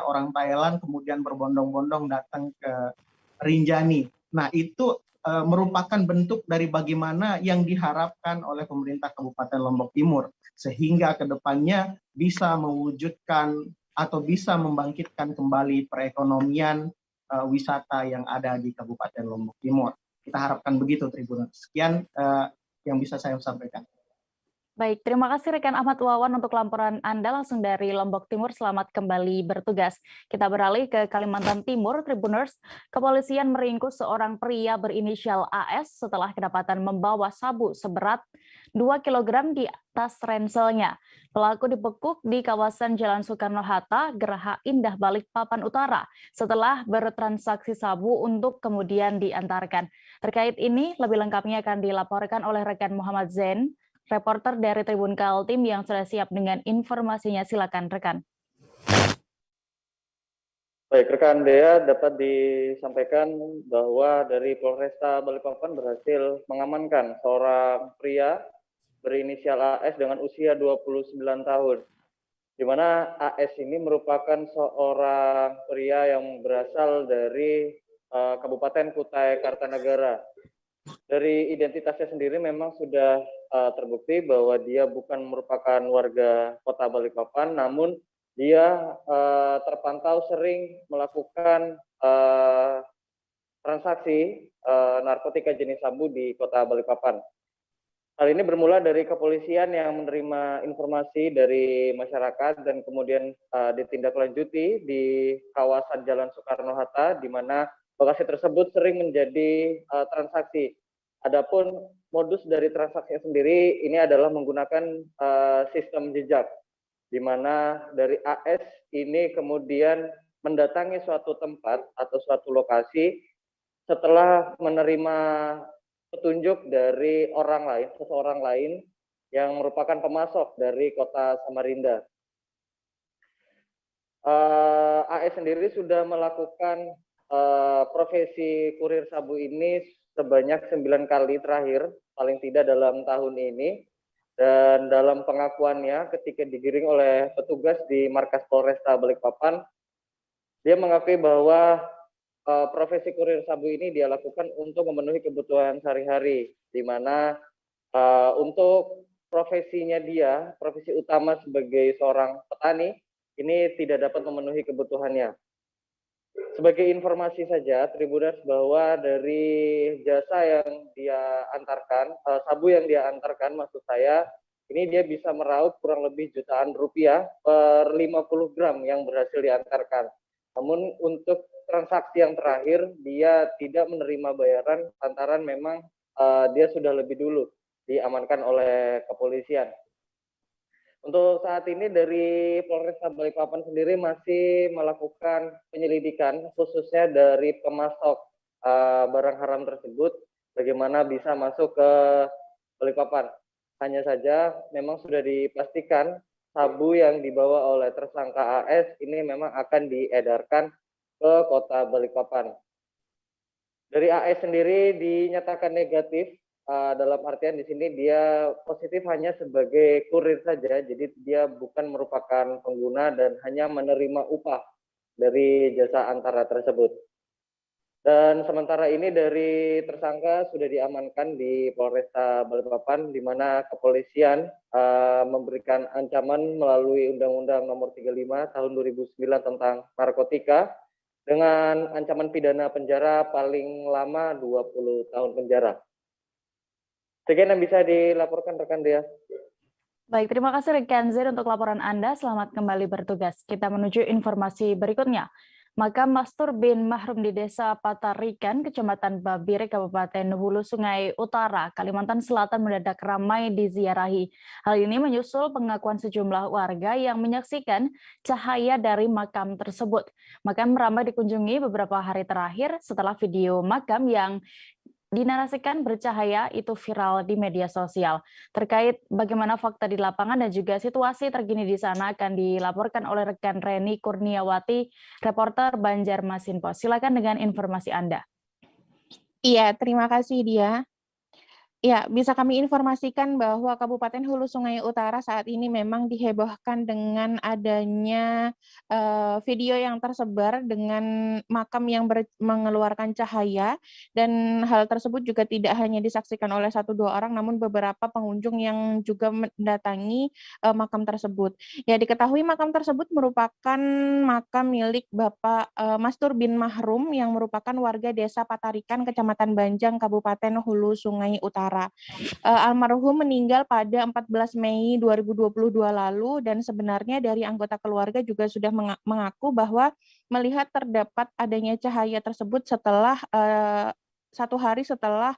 orang Thailand kemudian berbondong-bondong datang ke Rinjani. Nah, itu merupakan bentuk dari bagaimana yang diharapkan oleh pemerintah Kabupaten Lombok Timur, sehingga kedepannya bisa mewujudkan atau bisa membangkitkan kembali perekonomian wisata yang ada di Kabupaten Lombok Timur. Kita harapkan begitu, Tribuners. Sekian yang bisa saya sampaikan. Baik, terima kasih rekan Ahmad Wawan untuk laporan Anda langsung dari Lombok Timur. Selamat kembali bertugas. Kita beralih ke Kalimantan Timur, Tribuners. Kepolisian meringkus seorang pria berinisial AS setelah kedapatan membawa sabu seberat 2 kg di tas ranselnya. Pelaku dibekuk di kawasan Jalan Soekarno-Hatta, Geraha Indah, Balikpapan Utara, setelah bertransaksi sabu untuk kemudian diantarkan. Terkait ini, lebih lengkapnya akan dilaporkan oleh rekan Muhammad Zain, reporter dari Tribun Kaltim yang sudah siap dengan informasinya. Silakan rekan. Baik, rekan Dea, dapat disampaikan bahwa dari Polresta Balikpapan berhasil mengamankan seorang pria berinisial AS dengan usia 29 tahun. Di mana AS ini merupakan seorang pria yang berasal dari Kabupaten Kutai Kartanegara. Dari identitasnya sendiri memang sudah terbukti bahwa dia bukan merupakan warga Kota Balikpapan, namun dia terpantau sering melakukan transaksi narkotika jenis sabu di Kota Balikpapan. Hal ini bermula dari kepolisian yang menerima informasi dari masyarakat dan kemudian ditindaklanjuti di kawasan Jalan Soekarno-Hatta, di mana lokasi tersebut sering menjadi transaksi. Adapun modus dari transaksi sendiri ini adalah menggunakan sistem jejak, di mana dari AS ini kemudian mendatangi suatu tempat atau suatu lokasi setelah menerima petunjuk dari orang lain, seseorang lain yang merupakan pemasok dari kota Samarinda. AS sendiri sudah melakukan profesi kurir sabu ini sebanyak 9 kali terakhir, paling tidak dalam tahun ini. Dan dalam pengakuannya ketika digiring oleh petugas di markas Polresta Balikpapan, dia mengakui bahwa profesi kurir sabu ini dia lakukan untuk memenuhi kebutuhan sehari-hari, di mana untuk profesinya dia, profesi utama sebagai seorang petani, ini tidak dapat memenuhi kebutuhannya. Sebagai informasi saja, Tribuners, bahwa dari jasa yang dia antarkan, sabu yang dia antarkan, maksud saya, ini dia bisa meraup kurang lebih jutaan rupiah per 50 gram yang berhasil diantarkan. Namun untuk transaksi yang terakhir dia tidak menerima bayaran lantaran memang dia sudah lebih dulu diamankan oleh kepolisian. Untuk saat ini dari Polresta Balikpapan sendiri masih melakukan penyelidikan khususnya dari pemasok barang haram tersebut bagaimana bisa masuk ke Balikpapan. Hanya saja memang sudah dipastikan sabu yang dibawa oleh tersangka AS ini memang akan diedarkan ke kota Balikpapan. Dari AS sendiri dinyatakan negatif, dalam artian di sini dia positif hanya sebagai kurir saja, jadi dia bukan merupakan pengguna dan hanya menerima upah dari jasa antara tersebut. Dan sementara ini dari tersangka sudah diamankan di Polresta Balikpapan, di mana kepolisian memberikan ancaman melalui Undang-Undang Nomor 35 Tahun 2009 tentang narkotika dengan ancaman pidana penjara paling lama 20 tahun penjara. Sekian yang bisa dilaporkan rekan Dea. Baik, terima kasih rekan Zen untuk laporan Anda. Selamat kembali bertugas. Kita menuju informasi berikutnya. Makam Mastur bin Mahrum di Desa Patarikan, Kecamatan Babire, Kabupaten Hulu Sungai Utara, Kalimantan Selatan mendadak ramai diziarahi. Hal ini menyusul pengakuan sejumlah warga yang menyaksikan cahaya dari makam tersebut. Makam ramai dikunjungi beberapa hari terakhir setelah video makam yang dinarasikan bercahaya itu viral di media sosial. Terkait bagaimana fakta di lapangan dan juga situasi terkini di sana akan dilaporkan oleh rekan Reni Kurniawati, reporter Banjarmasin Pos. Silakan dengan informasi Anda. Iya, terima kasih Dia. Ya, bisa kami informasikan bahwa Kabupaten Hulu Sungai Utara saat ini memang dihebohkan dengan adanya video yang tersebar dengan makam yang mengeluarkan cahaya, dan hal tersebut juga tidak hanya disaksikan oleh 1-2 orang, namun beberapa pengunjung yang juga mendatangi makam tersebut. Ya, diketahui makam tersebut merupakan makam milik Bapak Mastur bin Mahrum yang merupakan warga Desa Patarikan, Kecamatan Banjang, Kabupaten Hulu Sungai Utara. Almarhum meninggal pada 14 Mei 2022 lalu, dan sebenarnya dari anggota keluarga juga sudah mengaku bahwa melihat terdapat adanya cahaya tersebut setelah 1 hari setelah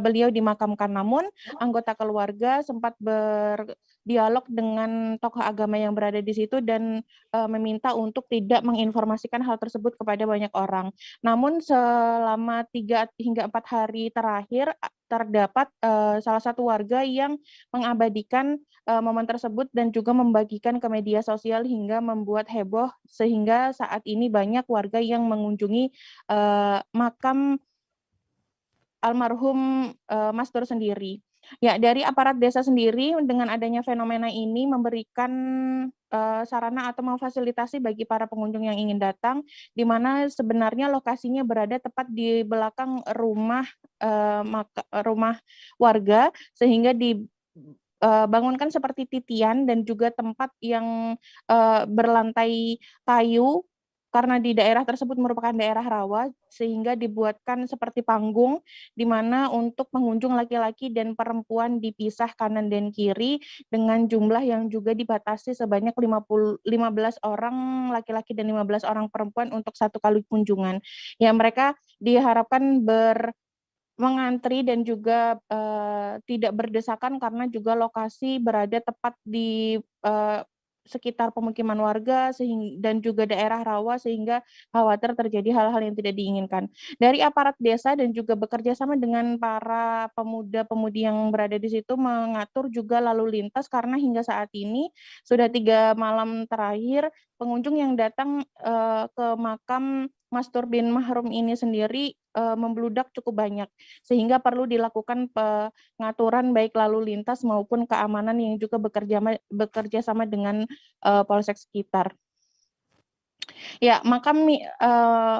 beliau dimakamkan. Namun anggota keluarga sempat berdialog dengan tokoh agama yang berada di situ dan meminta untuk tidak menginformasikan hal tersebut kepada banyak orang. Namun selama 3 hingga 4 hari terakhir terdapat salah satu warga yang mengabadikan momen tersebut dan juga membagikan ke media sosial hingga membuat heboh, sehingga saat ini banyak warga yang mengunjungi makam almarhum Mastur sendiri. Ya, dari aparat desa sendiri dengan adanya fenomena ini memberikan sarana atau memfasilitasi bagi para pengunjung yang ingin datang, di mana sebenarnya lokasinya berada tepat di belakang rumah warga, sehingga dibangunkan seperti titian dan juga tempat yang berlantai kayu. Karena di daerah tersebut merupakan daerah rawa, sehingga dibuatkan seperti panggung, di mana untuk pengunjung laki-laki dan perempuan dipisah kanan dan kiri, dengan jumlah yang juga dibatasi sebanyak 15 orang laki-laki dan 15 orang perempuan untuk 1 kali kunjungan. Ya, mereka diharapkan mengantri dan juga tidak berdesakan karena juga lokasi berada tepat di sekitar pemukiman warga dan juga daerah rawa, sehingga khawatir terjadi hal-hal yang tidak diinginkan. Dari aparat desa dan juga bekerja sama dengan para pemuda-pemudi yang berada di situ mengatur juga lalu lintas, karena hingga saat ini sudah 3 malam terakhir pengunjung yang datang ke makam Mastur bin Mahrum ini sendiri membludak cukup banyak, sehingga perlu dilakukan pengaturan baik lalu lintas maupun keamanan yang juga bekerja sama dengan polsek sekitar. Ya, makam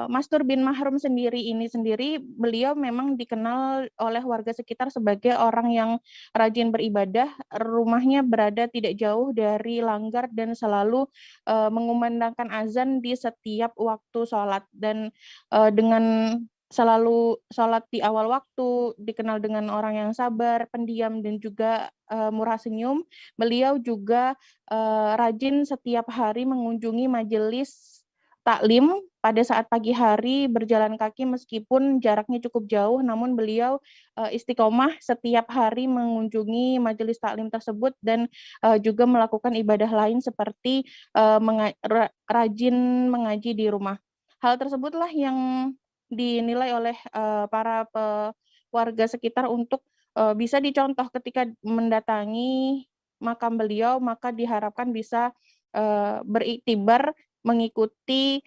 Mastur bin Mahrum ini sendiri, beliau memang dikenal oleh warga sekitar sebagai orang yang rajin beribadah. Rumahnya berada tidak jauh dari langgar dan selalu mengumandangkan azan di setiap waktu sholat, dan dengan selalu sholat di awal waktu, dikenal dengan orang yang sabar, pendiam, dan juga murah senyum. Beliau juga rajin setiap hari mengunjungi majelis taklim pada saat pagi hari berjalan kaki meskipun jaraknya cukup jauh, namun beliau istiqomah setiap hari mengunjungi majelis taklim tersebut dan juga melakukan ibadah lain seperti rajin mengaji di rumah. Hal tersebutlah yang dinilai oleh para warga sekitar untuk bisa dicontoh ketika mendatangi makam beliau, maka diharapkan bisa beriktibar mengikuti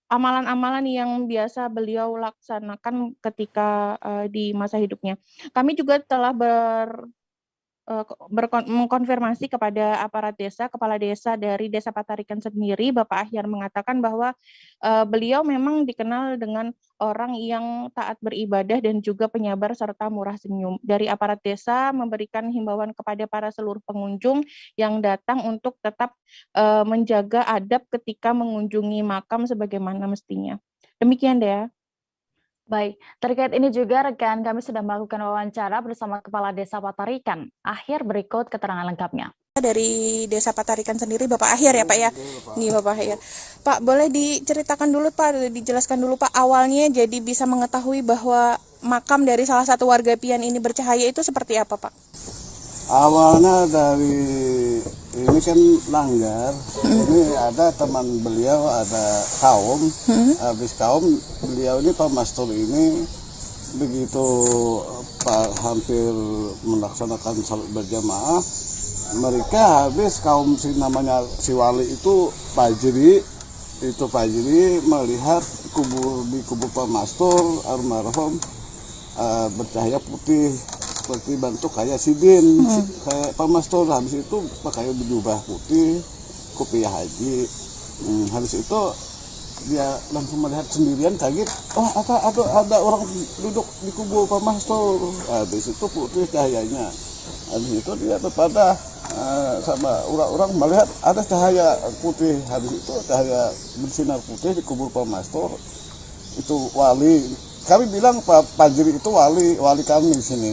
amalan-amalan yang biasa beliau laksanakan ketika di masa hidupnya. Kami juga telah mengkonfirmasi kepada aparat desa, kepala desa dari Desa Patarikan sendiri, Bapak Ahyar mengatakan bahwa beliau memang dikenal dengan orang yang taat beribadah dan juga penyabar serta murah senyum. Dari aparat desa memberikan himbauan kepada para seluruh pengunjung yang datang untuk tetap menjaga adab ketika mengunjungi makam sebagaimana mestinya. Demikian Dea. Baik, terkait ini juga rekan kami sudah melakukan wawancara bersama Kepala Desa Patarikan. Akhir berikut keterangan lengkapnya. Dari Desa Patarikan sendiri Bapak Ahyar ya Pak ya? Nih Bapak Ahyar. Pak, boleh diceritakan dulu Pak, dijelaskan dulu Pak awalnya jadi bisa mengetahui bahwa makam dari salah satu warga Pian ini bercahaya itu seperti apa Pak? Awalnya dari ini kan langgar, ini ada teman beliau, ada kaum, habis kaum beliau ini Pak Mastur ini begitu hampir melaksanakan salat berjamaah, mereka habis kaum namanya si wali itu Fajri melihat di kubur Pak Mastur almarhum bercahaya putih seperti bentuk kayak sidin, kayak Pak Mastur. Habis itu pakai berjubah putih, kopiah haji. Habis itu dia langsung melihat sendirian, kaget, oh ada orang duduk di kubur Pak Mastur. Habis itu putih cahayanya. Habis itu dia berpada sama orang-orang melihat ada cahaya putih. Habis itu cahaya bersinar putih di kubur Pak Mastur. Itu wali. Kami bilang Pak Fajri itu wali kami di sini.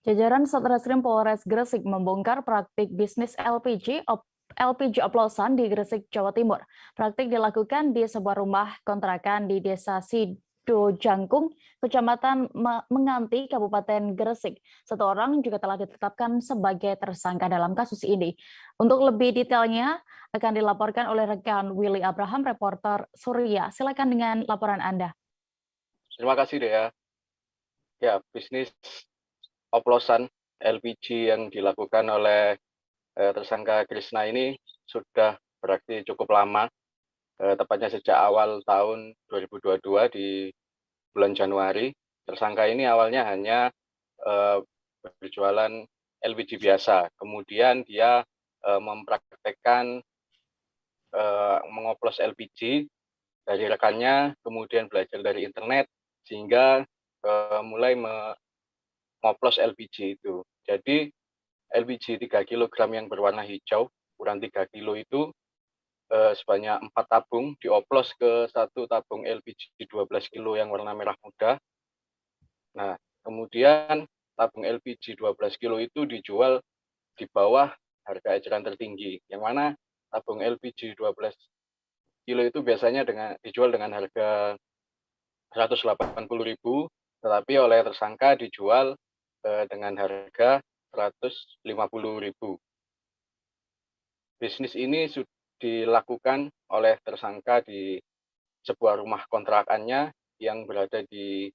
Jajaran Satreskrim Polres Gresik membongkar praktik bisnis LPG oplosan di Gresik, Jawa Timur. Praktik dilakukan di sebuah rumah kontrakan di Desa Sidojangkung, Kecamatan Menganti, Kabupaten Gresik. Satu orang juga telah ditetapkan sebagai tersangka dalam kasus ini. Untuk lebih detailnya akan dilaporkan oleh rekan Willy Abraham, reporter Surya. Silakan dengan laporan Anda. Terima kasih Dea. Ya, bisnis oplosan LPG yang dilakukan oleh tersangka Krishna ini sudah beraksi cukup lama, tepatnya sejak awal tahun 2022 di bulan Januari. Tersangka ini awalnya hanya berjualan LPG biasa, kemudian dia mempraktekkan mengoplos LPG dari rekannya, kemudian belajar dari internet, sehingga mulai mengoplos LPG itu. Jadi LPG 3 kg yang berwarna hijau, ukuran 3 kg itu sebanyak 4 tabung dioplos ke satu tabung LPG 12 kg yang warna merah muda. Nah, kemudian tabung LPG 12 kg itu dijual di bawah harga eceran tertinggi, yang mana tabung LPG 12 kilo itu biasanya dijual dengan harga 180.000, tetapi oleh tersangka dijual dengan harga 150.000. Bisnis ini sudah dilakukan oleh tersangka di sebuah rumah kontrakannya yang berada di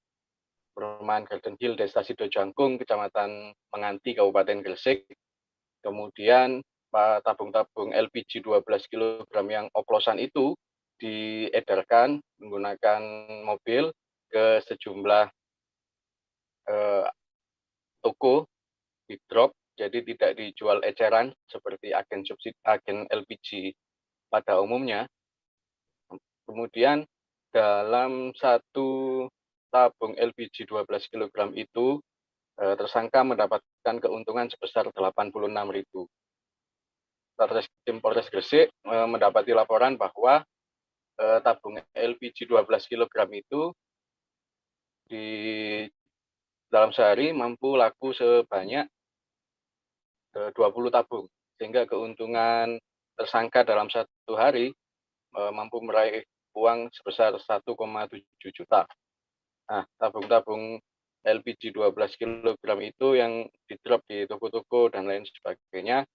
Perumahan Garden Hill, Desa Sidojangkung, Kecamatan Menganti, Kabupaten Gresik. Kemudian tabung-tabung LPG 12 kg yang oplosan itu diedarkan menggunakan mobil ke sejumlah toko di drop, jadi tidak dijual eceran seperti agen LPG pada umumnya. Kemudian dalam satu tabung LPG 12 kg itu tersangka mendapatkan keuntungan sebesar 86.000. Satreskrim Polres Gresik mendapati laporan bahwa tabung LPG 12 kg itu di dalam sehari mampu laku sebanyak 20 tabung, sehingga keuntungan tersangka dalam satu hari mampu meraih uang sebesar 1,7 juta. Nah, tabung-tabung LPG 12 kg itu yang di-drop di toko-toko dan lain sebagainya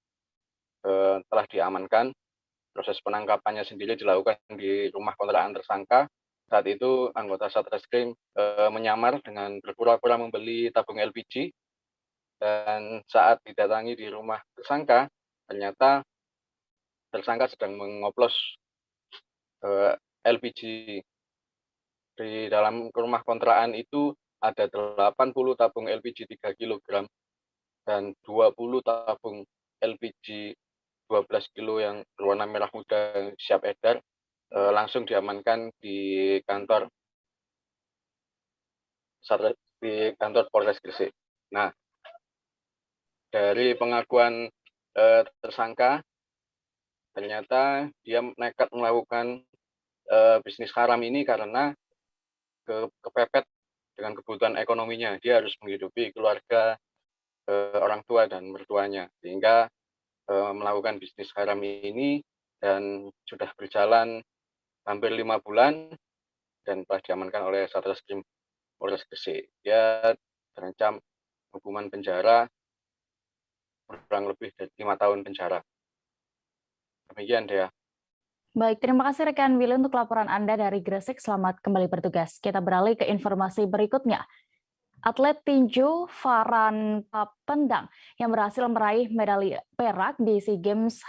telah diamankan. Proses penangkapannya sendiri dilakukan di rumah kontrakan tersangka. Saat itu anggota Satreskrim menyamar dengan berpura-pura membeli tabung LPG, dan saat didatangi di rumah tersangka, ternyata tersangka sedang mengoplos LPG. Di dalam rumah kontrakan itu ada 80 tabung LPG 3 kg dan 20 tabung LPG 12 kg yang berwarna merah muda siap edar, langsung diamankan di kantor Polres Gresik. Nah, dari pengakuan tersangka, ternyata dia nekat melakukan bisnis haram ini karena kepepet dengan kebutuhan ekonominya. Dia harus menghidupi keluarga, orang tua dan mertuanya, sehingga melakukan bisnis haram ini, dan sudah berjalan hampir 5 bulan dan telah diamankan oleh Satreskrim Polres Gresik. Dia terancam hukuman penjara kurang lebih dari 5 tahun penjara. Demikian, Dea. Baik, terima kasih rekan Willy untuk laporan Anda dari Gresik. Selamat kembali bertugas. Kita beralih ke informasi berikutnya. Atlet tinju Farhan Papendang yang berhasil meraih medali perak di SEA Games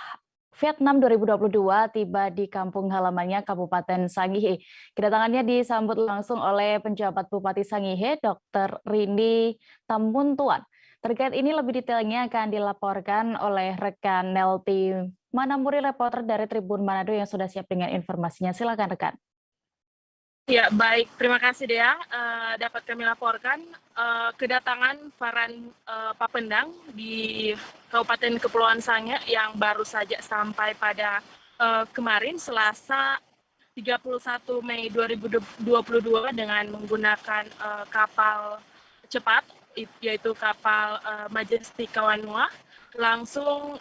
Vietnam 2022 tiba di kampung halamannya Kabupaten Sangihe. Kedatangannya disambut langsung oleh penjabat Bupati Sangihe, Dr. Rini Tamuntuan. Terkait ini lebih detailnya akan dilaporkan oleh rekan Nelti Manamuri, reporter dari Tribun Manado yang sudah siap dengan informasinya. Silakan rekan. Ya, baik. Terima kasih, Dea. Dapat kami laporkan kedatangan Farhan Papendang di Kabupaten Kepulauan Sangihe yang baru saja sampai pada kemarin, Selasa 31 Mei 2022 dengan menggunakan kapal cepat, yaitu kapal Majestic Kawanua, langsung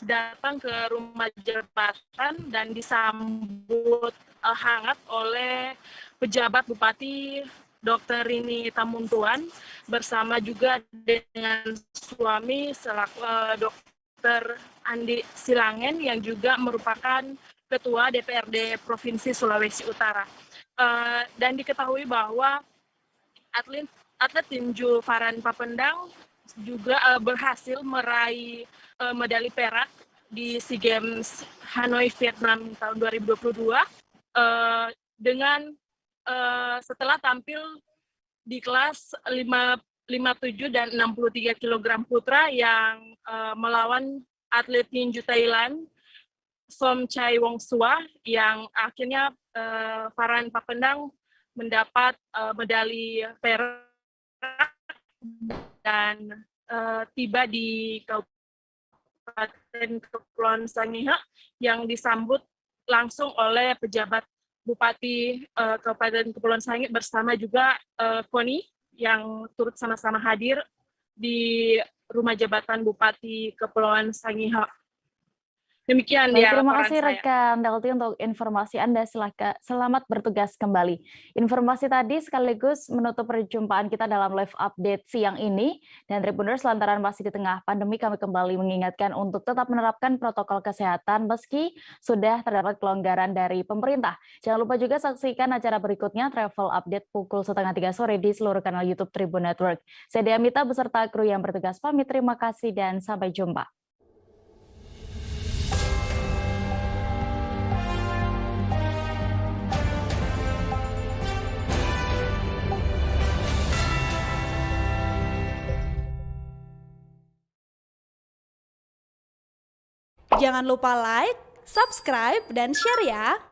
datang ke rumah jabatan dan disambut hangat oleh pejabat Bupati Dr. Rini Tamuntuan bersama juga dengan suami Dr. Andi Silangen yang juga merupakan Ketua DPRD Provinsi Sulawesi Utara. Dan diketahui bahwa atlet tinju Farhan Papendang juga berhasil meraih medali perak di SEA Games Hanoi, Vietnam tahun 2022 dengan setelah tampil di kelas 57 dan 63 kg putra yang melawan atlet tinju Thailand Som Chai Wong Sua, yang akhirnya Farhan Papendang mendapat medali perak dan tiba di Kabupaten Kepulauan Sangihe yang disambut langsung oleh pejabat Bupati Kabupaten Kepulauan Sangihe bersama juga KONI yang turut sama-sama hadir di rumah jabatan Bupati Kepulauan Sangihe. Demikian ya. Terima kasih rekan Delti untuk informasi Anda. Selamat bertugas kembali. Informasi tadi sekaligus menutup perjumpaan kita dalam live update siang ini. Dan Tribuners, lantaran masih di tengah pandemi, kami kembali mengingatkan untuk tetap menerapkan protokol kesehatan meski sudah terdapat kelonggaran dari pemerintah. Jangan lupa juga saksikan acara berikutnya Travel Update pukul 2:30 sore di seluruh kanal YouTube Tribun Network. Saya Dea Mita beserta kru yang bertugas pamit. Terima kasih dan sampai jumpa. Jangan lupa like, subscribe, dan share ya!